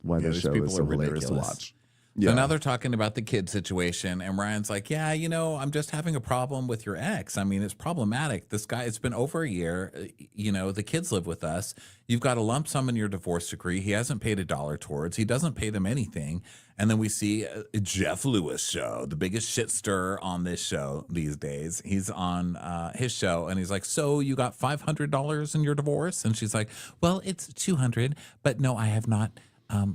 why this show is so hilarious to watch. So now they're talking about the kid situation, and Ryan's like, yeah, you know, I'm just having a problem with your ex. I mean, it's problematic. This guy, it's been over a year. You know, the kids live with us. You've got a lump sum in your divorce decree. He hasn't paid $1 towards. He doesn't pay them anything. And then we see Jeff Lewis show, the biggest shit stir on this show these days. He's on his show, and he's like, so you got $500 in your divorce? And she's like, well, it's $200, but no, I have not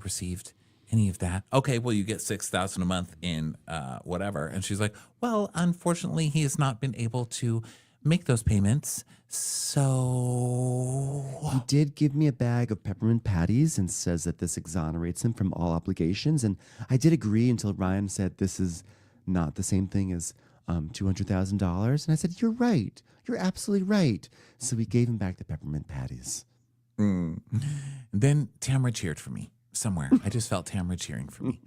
received any of that. Okay, well, you get $6,000 a month in whatever. And she's like, well, unfortunately, he has not been able to make those payments. So he did give me a bag of peppermint patties and says that this exonerates him from all obligations. And I did agree until Ryan said this is not the same thing as $200,000. And I said, you're right. You're absolutely right. So we gave him back the peppermint patties. And then Tamra cheered for me. Somewhere. I just felt Tamra cheering for me.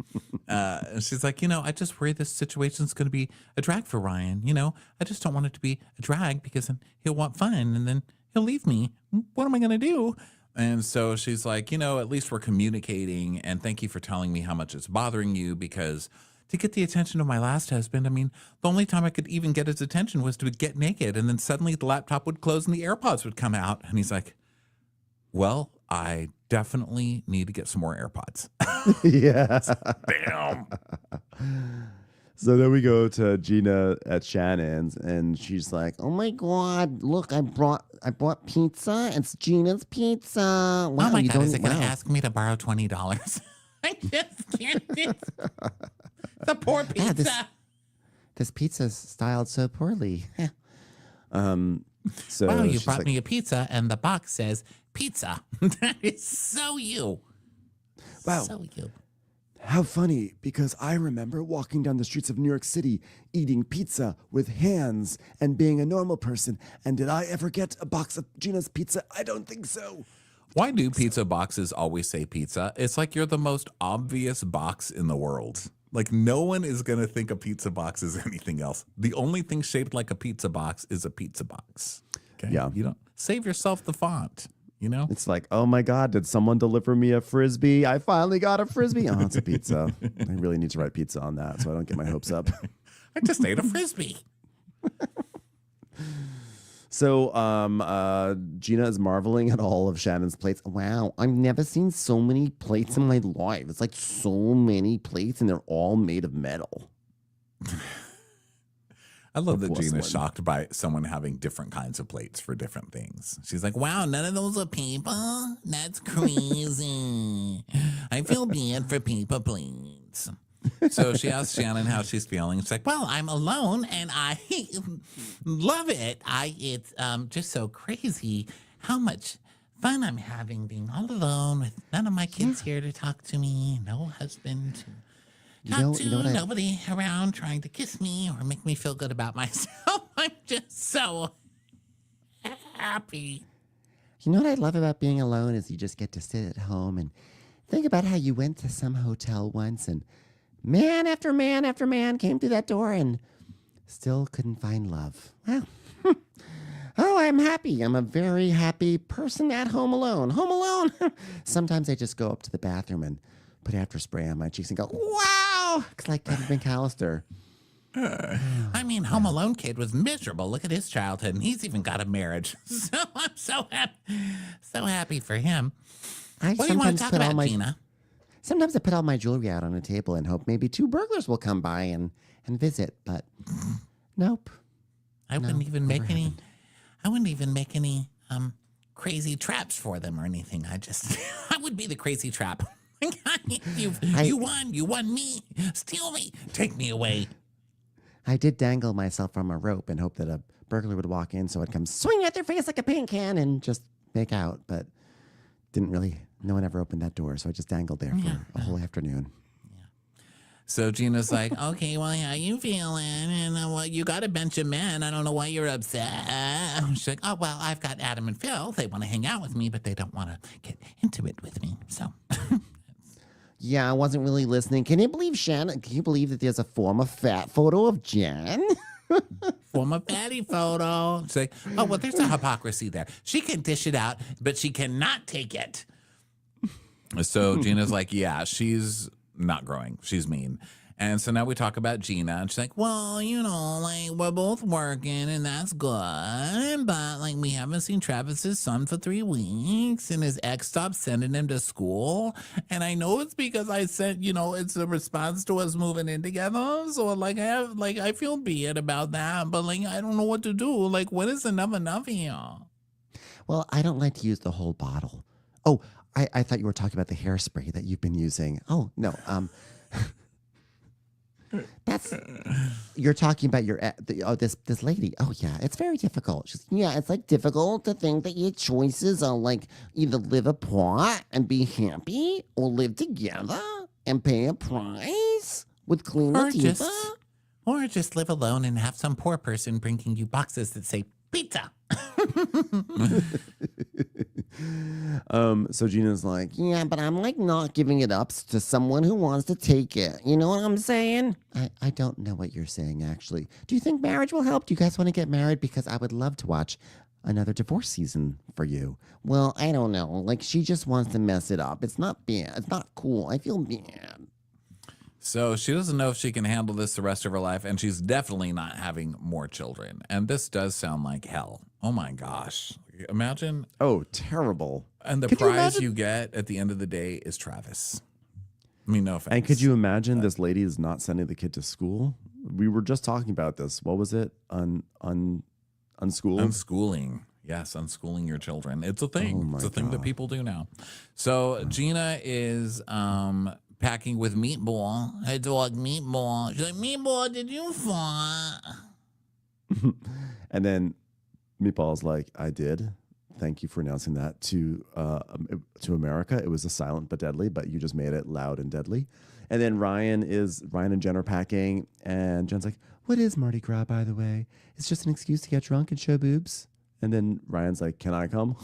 And she's like, you know, I just worry this situation's going to be a drag for Ryan. You know, I just don't want it to be a drag because then he'll want fun and then he'll leave me. What am I going to do? And so she's like, you know, at least we're communicating, and thank you for telling me how much it's bothering you, because to get the attention of my last husband, I mean, the only time I could even get his attention was to get naked, and then suddenly the laptop would close and the AirPods would come out. And he's like, well, I definitely need to get some more AirPods. Yeah. Damn. So then we go to Gina at Shannon's, and she's like, Oh my God! Look, I brought pizza. It's Gina's pizza. Wow, Oh my you God, don't is it going to wow. ask me to borrow $20? I just can't. The poor pizza. Yeah, this pizza's styled so poorly. so Wow, you she's brought like, me a pizza and the box says pizza. That is so you. Wow. So you. how funny, because I remember walking down the streets of New York City eating pizza with hands and being a normal person. And did I ever get a box of Gina's pizza? I don't think so. Why do pizza boxes always say pizza? It's like you're the most obvious box in the world. Like, no one is going to think a pizza box is anything else. The only thing shaped like a pizza box is a pizza box. Okay? Yeah. You don't save yourself the font, you know? It's like, oh my God, did someone deliver me a Frisbee? I finally got a Frisbee. Oh, it's a pizza. I really need to write pizza on that so I don't get my hopes up. I just ate a Frisbee. So Gina is marveling at all of Shannon's plates. Wow, I've never seen so many plates in my life. It's like so many plates, and they're all made of metal. I love that porcelain. Gina's shocked by someone having different kinds of plates for different things. She's like, wow, none of those are people? That's crazy. I feel bad for people plates. So she asks Shannon how she's feeling. She's like, well, I'm alone and I love it. It's just so crazy how much fun I'm having being all alone with none of my kids here to talk to me, no husband to talk to, nobody around trying to kiss me or make me feel good about myself. I'm just so happy. You know what I love about being alone is you just get to sit at home and think about how you went to some hotel once and man after man after man came through that door and still couldn't find love. Well, oh, I'm happy. I'm a very happy person at home alone. Home alone. Sometimes I just go up to the bathroom and put after spray on my cheeks and go, wow, it's like Kevin McAllister. I mean, Home Alone kid was miserable. Look at his childhood, and he's even got a marriage. So I'm so happy for him. What do you want to talk about, Gina? Sometimes I put all my jewelry out on a table and hope maybe 2 burglars will come by and visit, but nope. I wouldn't even make any. I wouldn't even make any crazy traps for them or anything. I would be the crazy trap. You won me. Steal me. Take me away. I did dangle myself from a rope and hope that a burglar would walk in so I'd come swing at their face like a paint can and just make out, but didn't really no one ever opened that door, so I just dangled there for a whole afternoon. So Gina's like, Okay, well, how you feeling? And well, you got a bunch of men. I don't know why you're upset. She's like, oh, well, I've got Adam and Phil. They want to hang out with me, but they don't want to get intimate with me. So, Yeah, I wasn't really listening. Can you believe Shannon? Can you believe that there's a former fat photo of Jen? form a fatty photo. She's like, oh, well, there's a hypocrisy there. She can dish it out, but she cannot take it. So Gina's like, yeah, she's not growing. She's mean. And so now we talk about Gina, and she's like, well, you know, like, we're both working, and that's good, but, like, we haven't seen Travis's son for 3 weeks, and his ex stopped sending him to school, and I know it's because I sent, you know, it's a response to us moving in together, so, like, I feel bad about that, but, like, I don't know what to do. Like, when is enough here? Well, I don't like to use the whole bottle. Oh, I thought you were talking about the hairspray that you've been using. Oh, no. That's you're talking about this lady. Oh yeah, it's very difficult. It's like difficult to think that your choices are like either live apart and be happy or live together and pay a price with Clean Latifah. Or just live alone and have some poor person bringing you boxes that say pizza. So Gina's like, Yeah, but I'm like not giving it up to someone who wants to take it. You know what I'm saying? I don't know what you're saying, actually. Do you think marriage will help? Do you guys want to get married? Because I would love to watch another divorce season for you. Well, I don't know. Like, she just wants to mess it up. It's not bad. It's not cool. I feel bad. So she doesn't know if she can handle this the rest of her life, and she's definitely not having more children. And this does sound like hell. Oh my gosh. Imagine. oh, terrible. And the Could you prize imagine? you get at the end of the day is Travis. I mean, no offense. And could you imagine this lady is not sending the kid to school? We were just talking about this. What was it? Unschool? Unschooling. Yes, unschooling your children. It's a thing. Oh my It's a thing that God. people do now. So Gina is packing with Meatball. Her dog Meatball. She's like, Meatball, did you fart? And then Meatball's like, I did. Thank you for announcing that to America. It was a silent but deadly, but you just made it loud and deadly. And then Ryan and Jen are packing, and Jen's like, what is Mardi Gras, by the way? It's just an excuse to get drunk and show boobs. And then Ryan's like, can I come?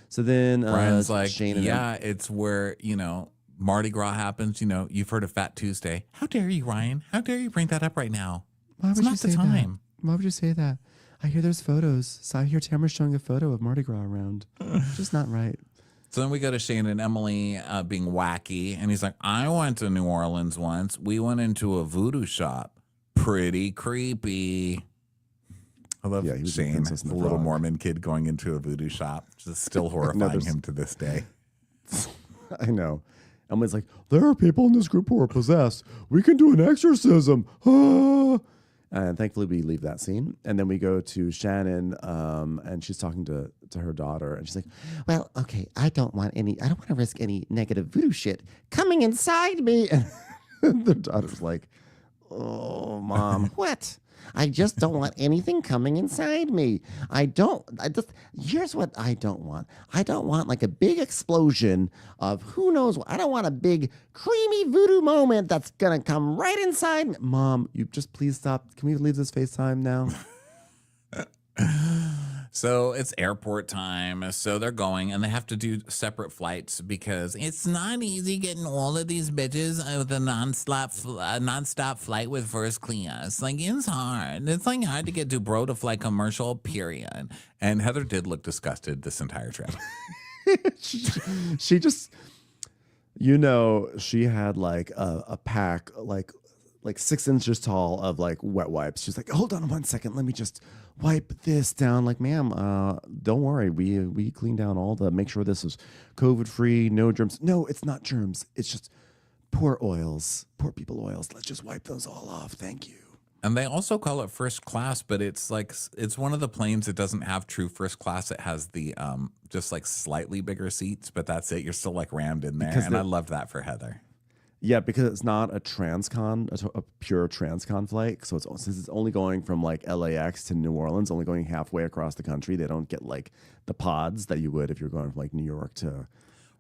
So then Ryan's like, Shane and yeah, it's where, you know, Mardi Gras happens. You know, you've heard of Fat Tuesday. How dare you, Ryan? How dare you bring that up right now? Why It's would you not the say time. that? Why would you say that? I hear there's photos. So I hear Tamra's showing a photo of Mardi Gras around. Just not right. So then we go to Shane and Emily being wacky. And he's like, I went to New Orleans once. We went into a voodoo shop. Pretty creepy. I love Yeah, he was in Shane, Princess and the the little Frog. Mormon kid going into a voodoo shop. Just still horrifying there's- him to this day. I know. Emily's like, there are people in this group who are possessed. We can do an exorcism. Ah. And thankfully, we leave that scene. And then we go to Shannon, and she's talking to her daughter. And she's like, Well, okay, I don't want to risk any negative voodoo shit coming inside me. and the daughter's like, oh, Mom. What? I just don't want anything coming inside me. Here's what I don't want. I don't want like a big explosion of who knows what. I don't want a big creamy voodoo moment that's going to come right inside me. Mom, you just please stop. Can we leave this FaceTime now? So it's airport time. So they're going and they have to do separate flights because It's not easy getting all of these bitches with a nonstop flight with first class. Like, it's hard. It's like hard to get Dubrow to fly commercial, period. and Heather did look disgusted this entire trip. she just, she had like a pack, like 6 inches tall of like wet wipes. She's like, hold on 1 second. Let me just wipe this down. Like, ma'am, don't worry. We clean down make sure this is COVID free, no germs. No, it's not germs. It's just poor people oils. Let's just wipe those all off. Thank you. And they also call it first class, but it's one of the planes that doesn't have true first class. It has the just like slightly bigger seats, but that's it. You're still like rammed in there. Because And I loved that for Heather. Yeah, because it's not a a pure transcon flight. So since it's only going from like LAX to New Orleans, only going halfway across the country, they don't get like the pods that you would if you're going from like New York to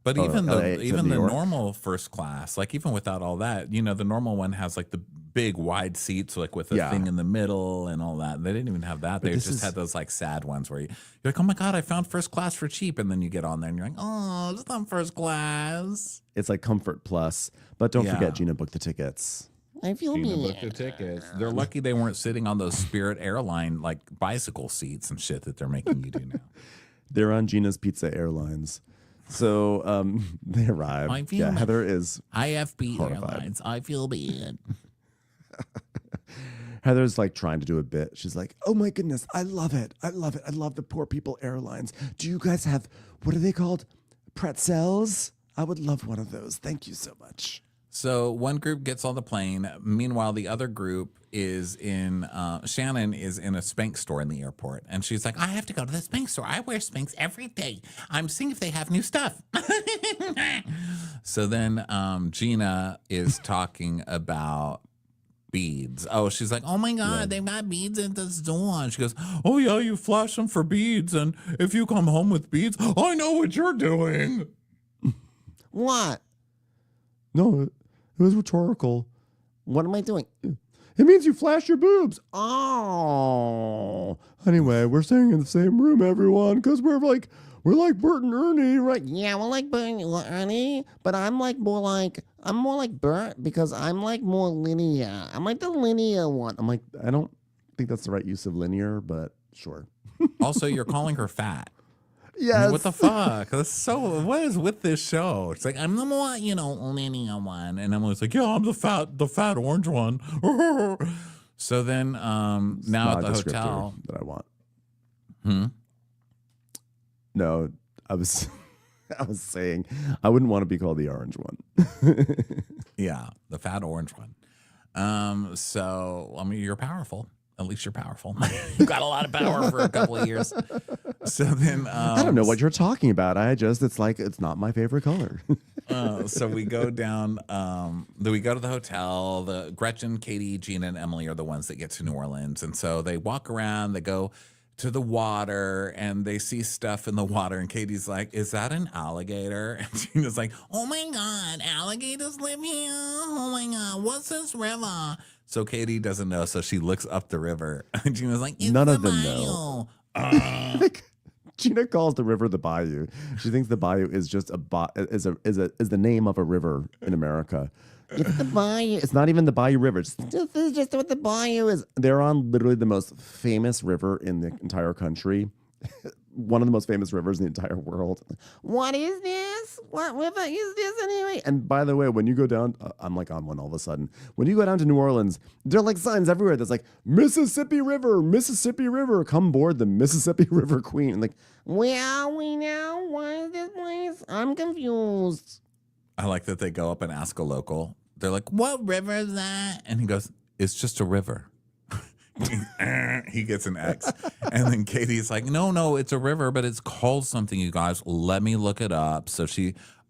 But Oh, even LA the to even New the York? normal first class, like even without all that, you know, the normal one has like the big wide seats, like with a Yeah. thing in the middle and all that. They didn't even have that. They this just is- had those like sad ones where you're like, oh my god, I found first class for cheap, and then you get on there and you're like, oh, it's not first class. It's like Comfort Plus. But don't Yeah. forget, Gina booked the tickets. I feel Gina bad. booked the tickets. They're lucky they weren't sitting on those Spirit Airline like bicycle seats and shit that they're making you do now. They're on Gina's Pizza Airlines. So they arrive. I feel Yeah, bad. Heather is IFB Horrified. Airlines. I feel bad. Heather's like trying to do a bit. She's like, oh my goodness, I love it. I love it. I love the Poor People Airlines. Do you guys have, what are they called? Pretzels? I would love one of those. Thank you so much. So one group gets on the plane. Meanwhile, the other group is in, Shannon is in a Spanx store in the airport. And she's like, I have to go to the Spanx store. I wear Spanx every day. I'm seeing if they have new stuff. so then Gina is talking about beads. Oh, she's like, Oh my God, they've got beads at the store. She goes, oh yeah, you flash them for beads. And if you come home with beads, I know what you're doing. What? No, it was rhetorical. What am I doing? It means you flash your boobs. Oh. Anyway, we're staying in the same room, everyone, because we're like Bert and Ernie, right? Yeah, well, like Ernie, but I'm more like Bert because I'm like more linear. I'm like the linear one. I'm like, I don't think that's the right use of linear, but sure. also, you're calling her fat. Yes. What the fuck? That's so. What is with this show? It's like I'm the more linear one, and Emily's like, yeah, I'm the fat orange one. So then, now Not at the a descriptor hotel, that I want. hmm? No, I was saying I wouldn't want to be called the orange one. Yeah, the fat orange one. So I mean, you're powerful. At least you're powerful. You got a lot of power for a couple of years. So then, I don't know what you're talking about. It's not my favorite color. so we go down. We go to the hotel. The Gretchen, Katie, Gina, and Emily are the ones that get to New Orleans, and so they walk around. They go to the water, and they see stuff in the water. And Katie's like, "Is that an alligator?" And Gina's like, Oh my God, alligators live here. Oh my God, what's this river? So Katie doesn't know, so she looks up the river. And Gina's like, It's None the of them bayou. know. Gina calls the river the bayou. She thinks the bayou is just is the name of a river in America. It's the bayou. It's not even the Bayou River. This is just what the bayou is. They're on literally the most famous river in the entire country. One of the most famous rivers in the entire world. What is this? What river is this anyway? And by the way, when you go down, I'm like on one all of a sudden. When you go down to New Orleans, there are like signs everywhere that's like Mississippi River, come board the Mississippi River Queen. And like, Where are we now? What is this place? I'm confused. I like that they go up and ask a local. They're like, "What?" What river is that? And he goes, "It's just a river." He gets an X. And then Katie's like, no, it's a river, but it's called something, you guys. Let me look it up. So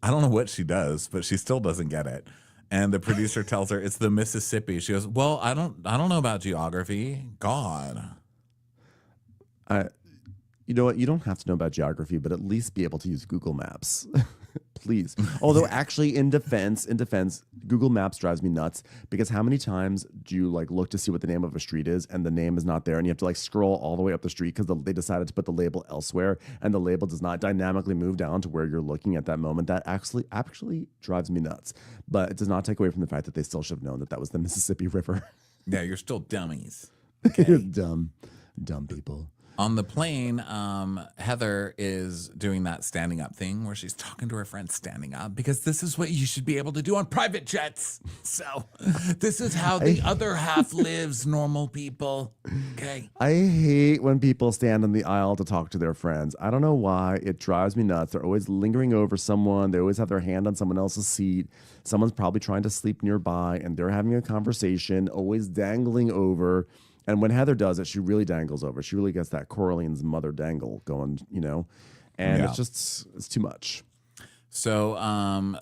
I don't know what she does, but she still doesn't get it. And the producer tells her it's the Mississippi. She goes, well, I don't know about geography. God. you know what? You don't have to know about geography, but at least be able to use Google Maps. Please. Although actually in defense, Google Maps drives me nuts because how many times do you like look to see what the name of a street is and the name is not there and you have to like scroll all the way up the street because they decided to put the label elsewhere and the label does not dynamically move down to where you're looking at that moment. That actually drives me nuts. But it does not take away from the fact that they still should have known that was the Mississippi River. Yeah, you're still dummies. You're dumb people. On the plane, Heather is doing that standing up thing where she's talking to her friends standing up because this is what you should be able to do on private jets. So this is how the other half lives, normal people. Okay. I hate when people stand in the aisle to talk to their friends. I don't know why. It drives me nuts. They're always lingering over someone. They always have their hand on someone else's seat. Someone's probably trying to sleep nearby and they're having a conversation, always dangling over. And when Heather does it, she really dangles over. She really gets that Coraline's mother dangle going, and it's too much. So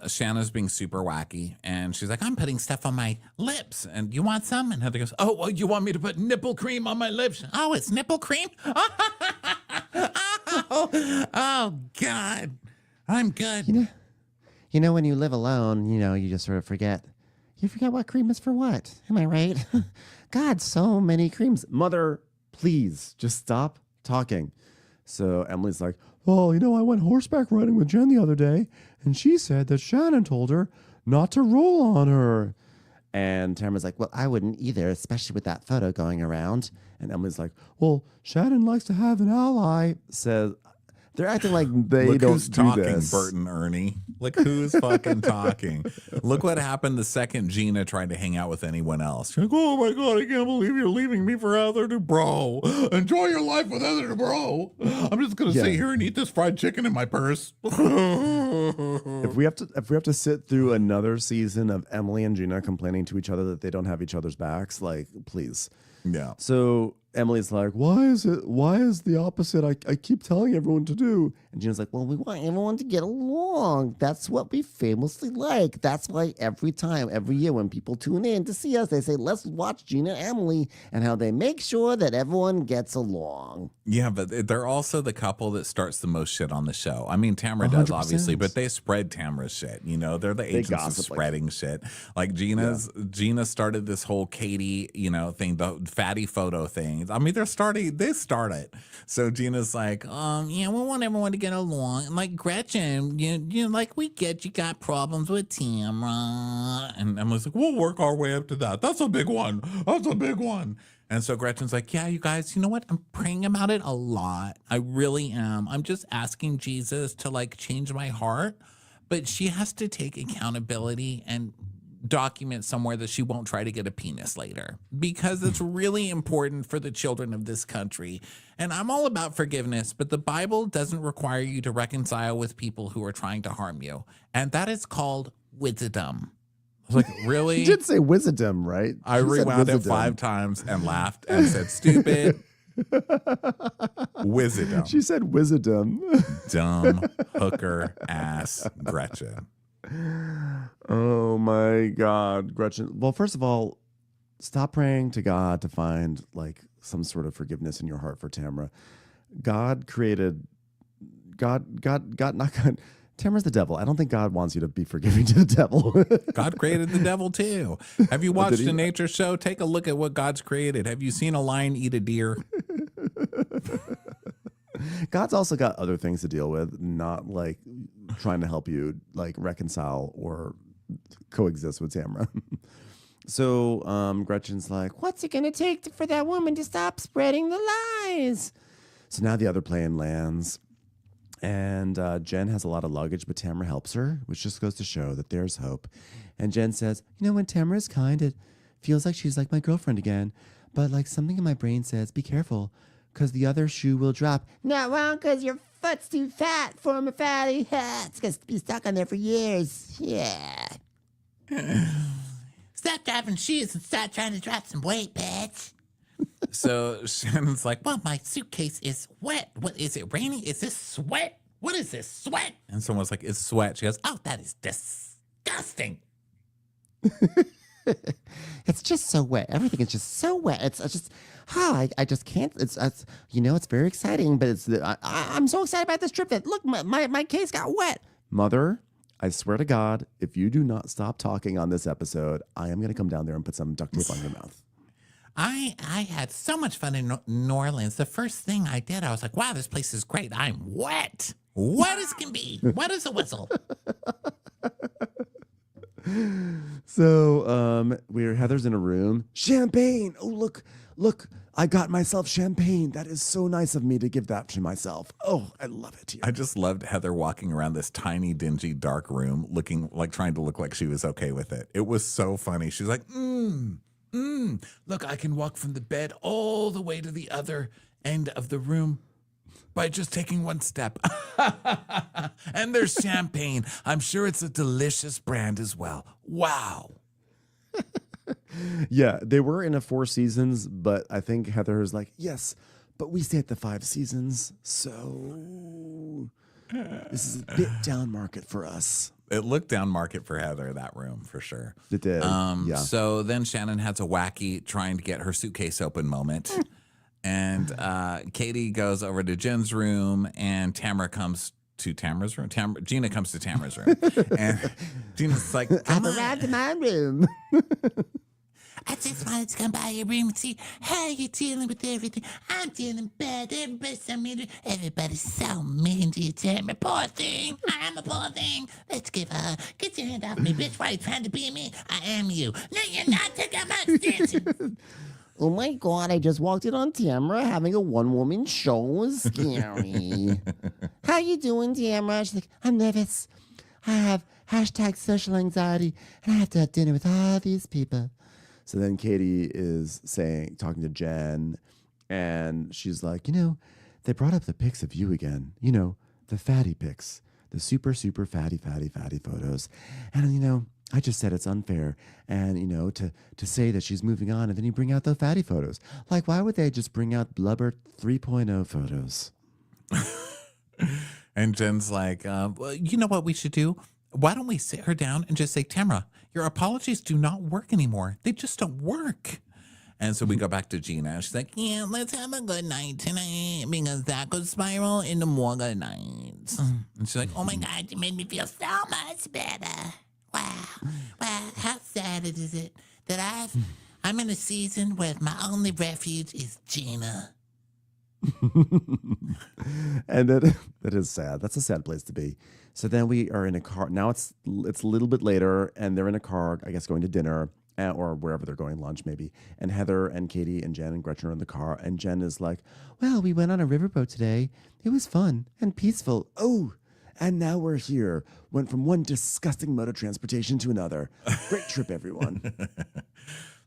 Shanna's being super wacky, and she's like, I'm putting stuff on my lips, and you want some? And Heather goes, oh, well, you want me to put nipple cream on my lips? Oh, it's nipple cream? Oh, God. I'm good. You know, when you live alone, you know, you just sort of forget. You forget what cream is for what. Am I right? God, so many creams. Mother, please just stop talking. So Emily's like, well, you know, I went horseback riding with Jen the other day, and she said that Shannon told her not to roll on her. And Tamara's like, well, Well, I wouldn't either, especially with that photo going around. and Emily's like, well, Shannon likes to have an ally. Says they're acting like they Look don't who's do talking, this. Bert and Ernie. Look who's fucking talking. Look what happened the second Gina tried to hang out with anyone else. She's like, oh my God, I can't believe you're leaving me for Heather Dubrow. Enjoy your life with Heather Dubrow. I'm just going to sit here and eat this fried chicken in my purse. If we have to sit through another season of Emily and Gina complaining to each other that they don't have each other's backs, like, please. Yeah. So Emily's like, why is the opposite I keep telling everyone to do? And Gina's like, well, we want everyone to get along. That's what we famously like. That's why every year when people tune in to see us, they say, let's watch Gina and Emily and how they make sure that everyone gets along. Yeah, but they're also the couple that starts the most shit on the show. I mean, Tamra does, 100%. obviously, but they spread Tamra's shit. You know, they're the agents of gossip like- spreading shit. Like Gina started this whole Katie, you know, thing, the fatty photo thing. I mean, they start it. So Gina's like, yeah, we want everyone to get along. And like Gretchen, you like, we get you got problems with Tamra. And Emily's like, we'll work our way up to that. That's a big one. That's a big one. And so Gretchen's like, yeah, you guys, you know what? I'm praying about it a lot. I really am. I'm just asking Jesus to like change my heart. But she has to take accountability and document somewhere that she won't try to get a penis later, because it's really important for the children of this country. And I'm all about forgiveness, but the Bible doesn't require you to reconcile with people who are trying to harm you. And that is called wisdom. I was like, really? You did say wisdom, right? I She said rewound it wisdom. 5 times and laughed and said, stupid. Wisdom. She said wisdom. Dumb hooker ass Gretchen. Oh my God, Gretchen. Well, first of all, stop praying to God to find like some sort of forgiveness in your heart for Tamra. God, not God. Tamra's the devil. I don't think God wants you to be forgiving to the devil. God created the devil too. Have you watched a nature show? Take a look at what God's created. Have you seen a lion eat a deer? God's also got other things to deal with, not like trying to help you like reconcile or coexist with Tamra. So Gretchen's like, What's it going to take for that woman to stop spreading the lies? so now the other plane lands. And Jen has a lot of luggage, but Tamra helps her, which just goes to show that there's hope. And Jen says, you know, when Tamra is kind, it feels like she's like my girlfriend again. But like something in my brain says, be careful, because the other shoe will drop. Not wrong, because your foot's too fat for a fatty hat. It's going to be stuck on there for years. Yeah. Stop dropping shoes and start trying to drop some weight, bitch. So Shannon's like, Well, my suitcase is wet. What is it, raining? Is this sweat? What is this, sweat? and someone's like, it's sweat. She goes, Oh, that is disgusting. It's just so wet. Everything is just so wet. It's just, I just can't. It's you know, it's very exciting, but I'm so excited about this trip that, look, my case got wet. Mother, I swear to God, if you do not stop talking on this episode, I am going to come down there and put some duct tape on your mouth. I had so much fun in New Orleans. The first thing I did, I was like, wow, this place is great. I'm wet. Wet as can be. Wet as a whistle. So Heather's in a room. Champagne. Oh, look, I got myself champagne. That is so nice of me to give that to myself. Oh, I love it. I just loved Heather walking around this tiny, dingy, dark room, looking like trying to look like she was okay with it. It was so funny. She's like, look, I can walk from the bed all the way to the other end of the room by just taking one step. And there's champagne. I'm sure it's a delicious brand as well. Wow. Yeah, they were in a 4 seasons, but I think Heather is like, yes, but we stay at the 5 seasons. So this is a bit down market for us. It looked down market for Heather, that room, for sure. It did. Yeah. So then Shannon has a wacky trying to get her suitcase open moment. And Katie goes over to Jen's room, and Tamra comes to Tamra's room. Gina comes to Tamra's room, and Gina's like, I've "Come on." arrived in my room. I just wanted to come by your room and see how you're dealing with everything. I'm dealing bad. Everybody's so mean. Everybody's so mean to you, Tamra. Poor thing. I am a poor thing. Let's give her. Get your hand off me, bitch. Why are you trying to be me? I am you. No, you're not. Take out my extensions. Oh my God, I just walked in on Tamra having a one-woman show. It was scary. How you doing, Tamra? She's like, I'm nervous. I have #social anxiety, and I have to have dinner with all these people. So then Katie is talking to Jen, and she's like, they brought up the pics of you again. The fatty pics, the super, super fatty photos. And, I just said it's unfair. And, to say that she's moving on, and then you bring out the fatty photos. Like, why would they just bring out Blubber 3.0 photos? And Jen's like, well, you know what we should do? Why don't we sit her down and just say, Tamra, your apologies do not work anymore. They just don't work. And so we go back to Gina. And she's like, yeah, let's have a good night tonight because that could spiral into more good nights. And she's like, Oh my God, you made me feel so much better. Wow. Wow, how sad is it that I'm in a season where my only refuge is Gina. And that is sad. That's a sad place to be. So then we are in a car. Now it's a little bit later, and they're in a car, I guess, going to dinner or wherever they're going, lunch maybe. And Heather and Katie and Jen and Gretchen are in the car. And Jen is like, well, we went on a riverboat today. It was fun and peaceful. Oh, and now we're here. Went from one disgusting mode of transportation to another. Great trip, everyone.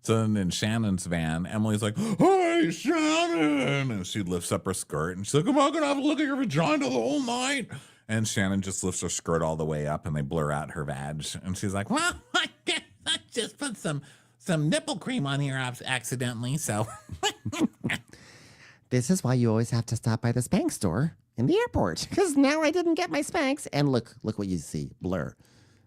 So then in Shannon's van, Emily's like, hi, Shannon. And she lifts up her skirt and she's like, am I going to have to look at your vagina the whole night? And Shannon just lifts her skirt all the way up and they blur out her vag. And she's like, well, I guess I just put some nipple cream on here accidentally. So This is why you always have to stop by the Spanx store in the airport. Because now I didn't get my Spanx. And look what you see. Blur.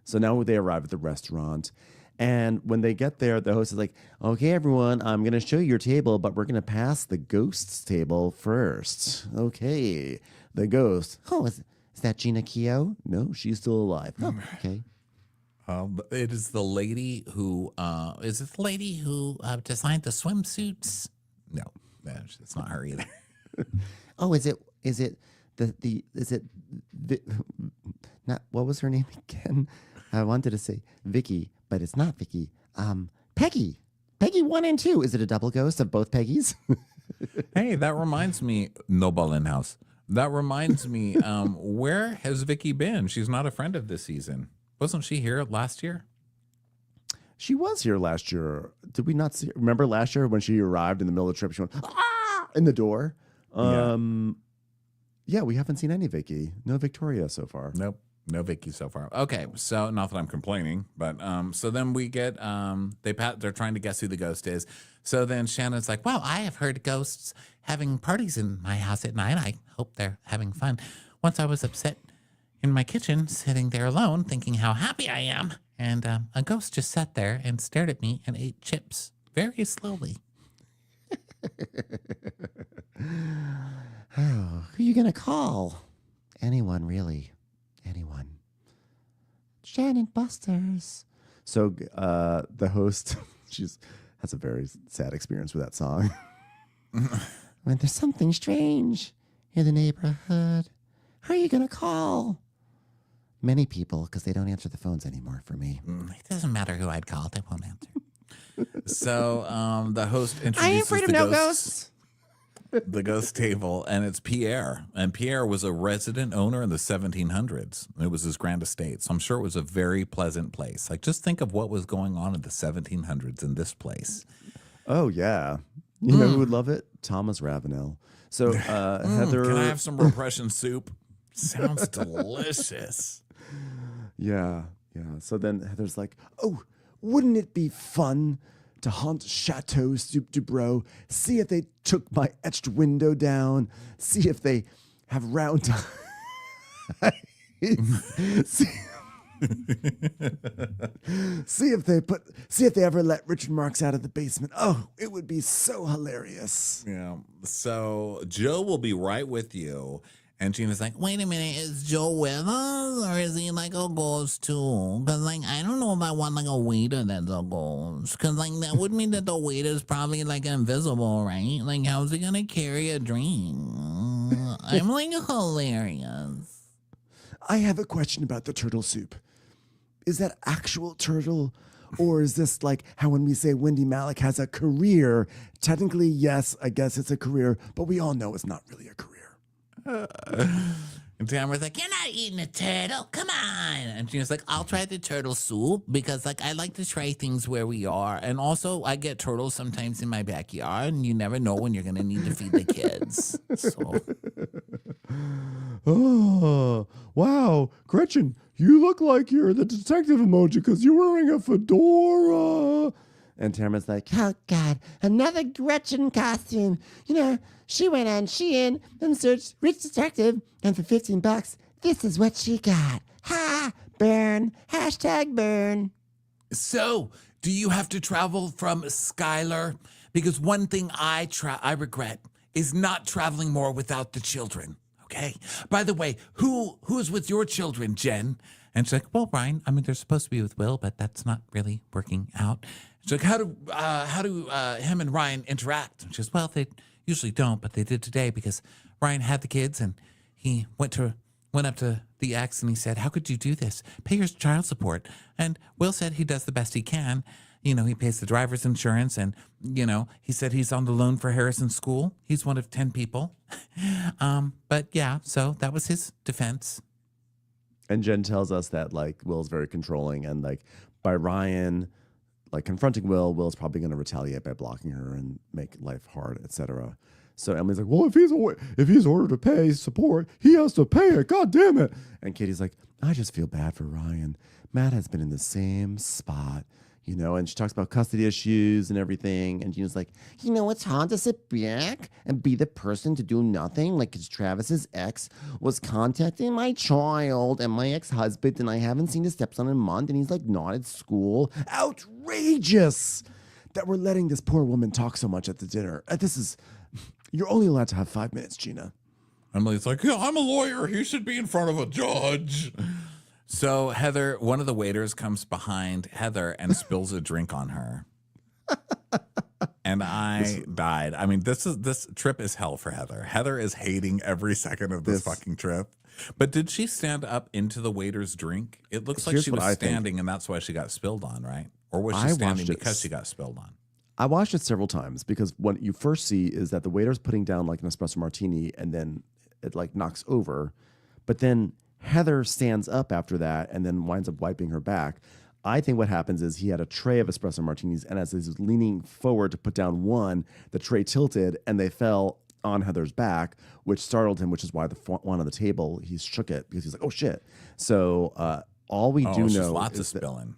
So now they arrive at the restaurant. And when they get there, the host is like, okay, everyone, I'm going to show you your table, but we're going to pass the ghost's table first. Okay, the ghost. Oh, is that Gina Keogh? No, she's still alive. Oh, okay. it is the lady who, designed the swimsuits? no, it's not her either. Oh, is it not, what was her name again? I wanted to say Vicky, but it's not Vicky. Peggy 1 and 2. Is it a double ghost of both Peggies? Hey, that reminds me, no ball in house. That reminds me, where has Vicky been? She's not a friend of this season. Wasn't she here last year? She was here last year. Did we not see? Remember last year when she arrived in the middle of the trip, she went, ah, in the door? Yeah, we haven't seen any Vicky. No Victoria so far. Nope. No Vicky so far. Okay, so not that I'm complaining, but so then we get they're trying to guess who the ghost is. So then Shannon's like, well, I have heard ghosts having parties in my house at night. I hope they're having fun. Once I was upset in my kitchen, sitting there alone, thinking how happy I am, and a ghost just sat there and stared at me and ate chips very slowly. Oh, who are you going to call? Anyone, really. Anyone. Shannon Busters. So the host, has a very sad experience with that song. When there's something strange in the neighborhood, who are you going to call? Many people, because they don't answer the phones anymore for me. It doesn't matter who I'd call. They won't answer. So the host introduces I ain't afraid of no ghosts. The ghost table, and it's Pierre. And Pierre was a resident owner in the 1700s. It was his grand estate. So I'm sure it was a very pleasant place. Like, just think of what was going on in the 1700s in this place. Oh, yeah. You know who would love it? Thomas Ravenel. So Heather. Can I have some repression soup? Sounds delicious. Yeah. So then Heather's like, oh, wouldn't it be fun to haunt Chateau Soup du Bro, see if they took my etched window down, see if they have round see if they ever let Richard Marx out of the basement. Oh, it would be so hilarious. Yeah. So Joe will be right with you. And Gina's like, Wait a minute, is Joe with us or is he like a ghost too? Because like I don't know if I want like a waiter that's a ghost. Because like that would mean that the waiter's probably like invisible, right? Like how's he gonna carry a drink? I'm like hilarious. I have a question about the turtle soup. Is that actual turtle? Or is this like how when we say Wendy Malick has a career, technically, yes, I guess it's a career, but we all know it's not really a career. and Tamra's like, You're not eating a turtle. Come on. And Gina's like, I'll try the turtle soup because like I like to try things where we are. And also I get turtles sometimes in my backyard and you never know when you're going to need to feed the kids. So Oh, wow. Gretchen, you look like you're the detective emoji because you're wearing a fedora. And Tamara's like, Oh, God, another Gretchen costume. You know, she went on Shein and searched Rich Detective, and for $15, this is what she got. Ha! Burn. Hashtag burn. so do you have to travel from Skylar? Because one thing I regret is not traveling more without the children. Okay. By the way, who's with your children, Jen? And she's like, well, Brian, I mean, they're supposed to be with Will, but that's not really working out. She's like, how do him and Ryan interact? And she goes, well, they usually don't, but they did today because Ryan had the kids and he went up to the ex and he said, how could you do this? Pay your child support. And Will said he does the best he can. You know, he pays the driver's insurance and, you know, he said he's on the loan for Harrison's school. He's one of 10 people. But yeah, so that was his defense. and Jen tells us that like Will's very controlling and like by Ryan like confronting Will's probably going to retaliate by blocking her and make life hard, etc. So Emily's like, well, if he's ordered to pay support, he has to pay it. God damn it. And Katie's like, I just feel bad for Ryan. Matt has been in the same spot, you know, and she talks about custody issues and everything. And Gina's like, You know, it's hard to sit back and be the person to do nothing. Like, 'cause Travis's ex was contacting my child and my ex-husband, and I haven't seen his stepson in a month, and he's like not at school. outrageous that we're letting this poor woman talk so much at the dinner. You're only allowed to have 5 minutes, Gina. Emily's like, yeah, I'm a lawyer. He should be in front of a judge. So Heather, one of the waiters comes behind Heather and spills a drink on her. And I died. I mean, this trip is hell for Heather. Heather is hating every second of this fucking trip. But did she stand up into the waiter's drink? It looks like Here's she what was I think. standing and that's why she got spilled on, right? Or was she I standing watched it because she got spilled on? I watched it several times because what you first see is that the waiter's putting down like an espresso martini and then it like knocks over. But then Heather stands up after that and then winds up wiping her back. I think what happens is he had a tray of espresso martinis, and as he was leaning forward to put down one, the tray tilted and they fell on Heather's back, which startled him, which is why the one on the table, he shook it because he's like, oh shit. So all we do it's know just lots of is that spilling.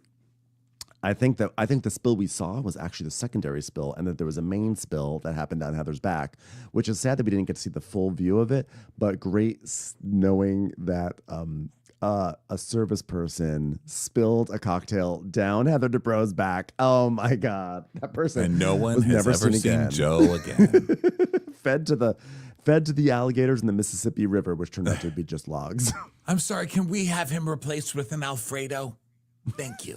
I think the spill we saw was actually the secondary spill, and that there was a main spill that happened down Heather's back, which is sad that we didn't get to see the full view of it, but great knowing that a service person spilled a cocktail down Heather Dubrow's back. Oh my God, that person And no one was has never ever seen seen again. Joe again. fed to the alligators in the Mississippi River, which turned out to be just logs. I'm sorry, can we have him replaced with an Alfredo? Thank you.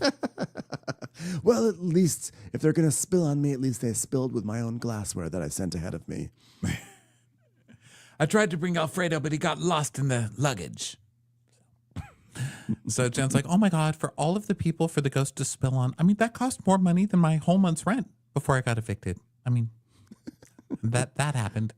Well, at least if they're gonna spill on me, at least they spilled with my own glassware that I sent ahead of me. I tried to bring Alfredo, but he got lost in the luggage. So Jen's like, oh my God, for all of the people for the ghost to spill on, I mean, that cost more money than my whole month's rent before I got evicted. I mean, that happened.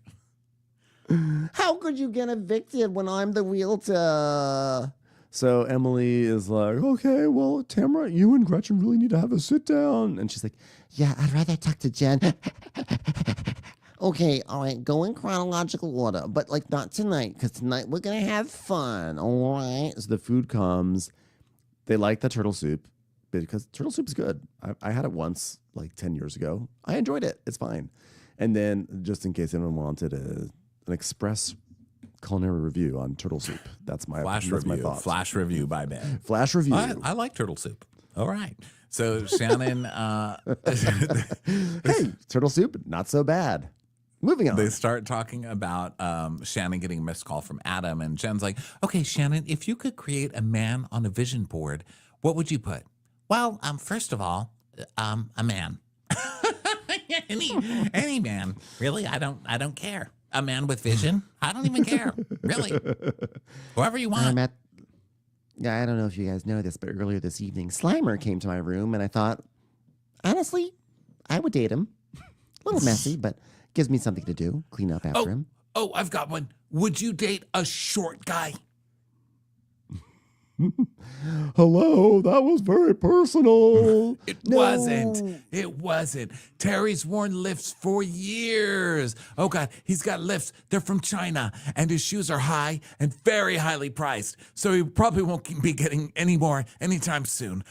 How could you get evicted when I'm the realtor? So Emily is like, okay, well, Tamra, you and Gretchen really need to have a sit down. And she's like, Yeah, I'd rather talk to Jen. Okay, all right, go in chronological order, but like not tonight, because tonight we're gonna have fun, all right? so the food comes. They like the turtle soup because turtle soup is good. I had it once, like 10 years ago. I enjoyed it. It's fine. And then, just in case anyone wanted an express culinary review on turtle soup, that's my thought. Flash review by Ben. Flash review. I like turtle soup. All right. So Shannon, Hey, turtle soup, not so bad. Moving on. They start talking about Shannon getting a missed call from Adam, and Jen's like, okay, Shannon, if you could create a man on a vision board, what would you put? Well, first of all, a man. any man. Really, I don't care. A man with vision. I don't even care. Really. Whoever you want. I don't know if you guys know this, but earlier this evening, Slimer came to my room, and I thought, honestly, I would date him. A little messy, but gives me something to do. Clean up after him. Oh, I've got one. Would you date a short guy? Hello, that was very personal. It wasn't. Terry's worn lifts for years. Oh, God, he's got lifts. They're from China, and his shoes are high and very highly priced, so he probably won't be getting any more anytime soon.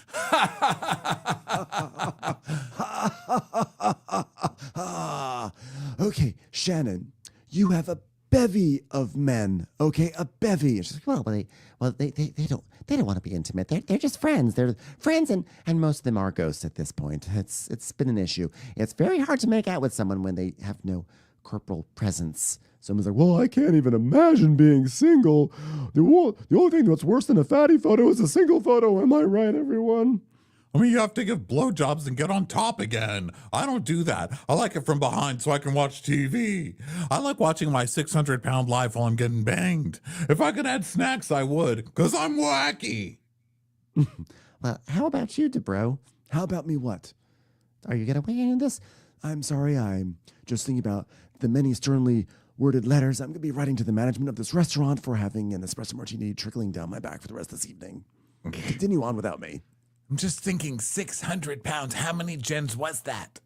Okay, Shannon, you have a bevy of men. Okay, a bevy. And she's like, They don't want to be intimate. They're just friends. They're friends, and most of them are ghosts at this point. It's been an issue. It's very hard to make out with someone when they have no corporal presence. someone's like, well, I can't even imagine being single. The only thing that's worse than a fatty photo is a single photo. Am I right, everyone? I mean, you have to give blowjobs and get on top again. I don't do that. I like it from behind so I can watch TV. I like watching my 600-pound life while I'm getting banged. If I could add snacks, I would, because I'm wacky. Well, how about you, DeBro? How about me what? Are you going to weigh in on this? I'm sorry, I'm just thinking about the many sternly worded letters I'm going to be writing to the management of this restaurant for having an espresso martini trickling down my back for the rest of this evening. Continue on without me. I'm just thinking 600 pounds. How many gens was that?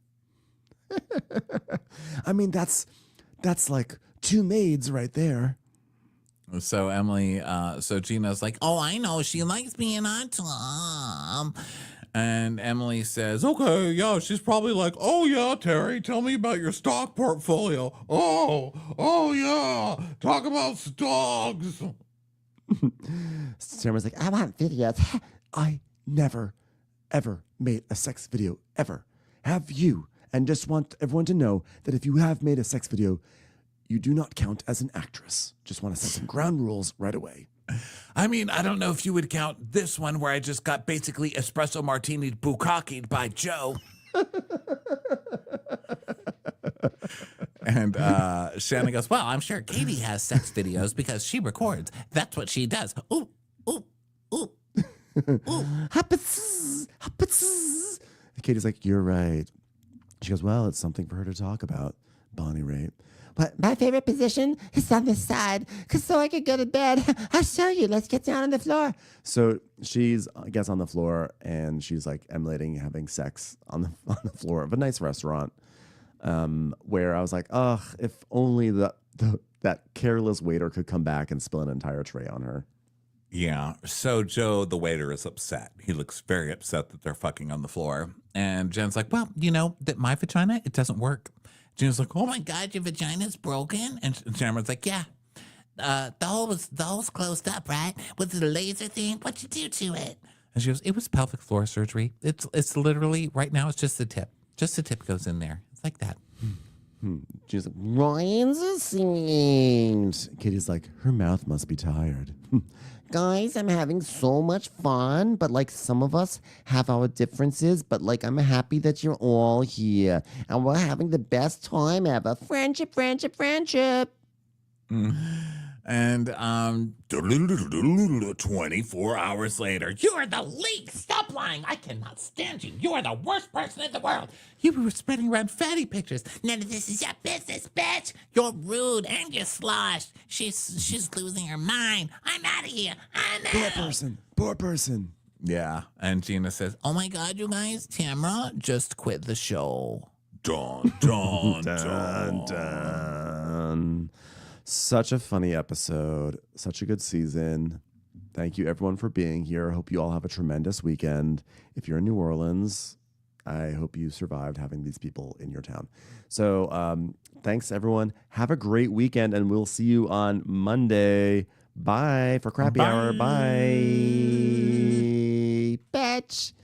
I mean, that's like 2 maids right there. So so Gina's like, Oh, I know. She likes being on top. and Emily says, okay, yeah, she's probably like, oh yeah, Terry, tell me about your stock portfolio. Oh yeah, talk about stocks. Tamra's like, I want videos. I never, ever made a sex video, ever. Have you? And just want everyone to know that if you have made a sex video, you do not count as an actress. Just want to set some ground rules right away. I mean, I don't know if you would count this one where I just got basically espresso martini bukkakeed by Joe. And Shannon goes, well, I'm sure Katie has sex videos because she records. That's what she does. Ooh, ooh, ooh. Happatz, happatz. Katie's like, you're right. She goes, well, it's something for her to talk about, Bonnie Raitt. But my favorite position is on this side, because so I could go to bed. I'll show you. Let's get down on the floor. So she's, I guess, on the floor, and she's like emulating having sex on the floor of a nice restaurant, where I was like, ugh, if only that careless waiter could come back and spill an entire tray on her. Yeah. So Joe, the waiter, is upset. He looks very upset that they're fucking on the floor. And Jen's like, well, you know, that my vagina, it doesn't work. Gina's like, Oh my God, your vagina's broken? and Tamra's like, yeah. The hole's closed up, right? With the laser thing? What'd you do to it? And she goes, it was pelvic floor surgery. It's literally, right now, it's just the tip. Just the tip goes in there. It's like that. She's like, Ryan's a seems. Katie's like, her mouth must be tired. Guys, I'm having so much fun, but like some of us have our differences, but like I'm happy that you're all here and we're having the best time ever. Friendship, friendship, friendship. And 24 hours later, You are the least. Stop lying. I cannot stand you. You are the worst person in the world. you were spreading around fatty pictures. None of this is your business, bitch. You're rude and you're sloshed. She's losing her mind. I'm out of here. I'm out. Poor person. Yeah. And Gina says, Oh my God, you guys. Tamra just quit the show. dun, dun, Dun, dun. Such a funny episode. Such a good season. Thank you, everyone, for being here. I hope you all have a tremendous weekend. If you're in New Orleans, I hope you survived having these people in your town. So thanks, everyone. Have a great weekend, and we'll see you on Monday. Bye for Crappy Hour. Bye. Bitch.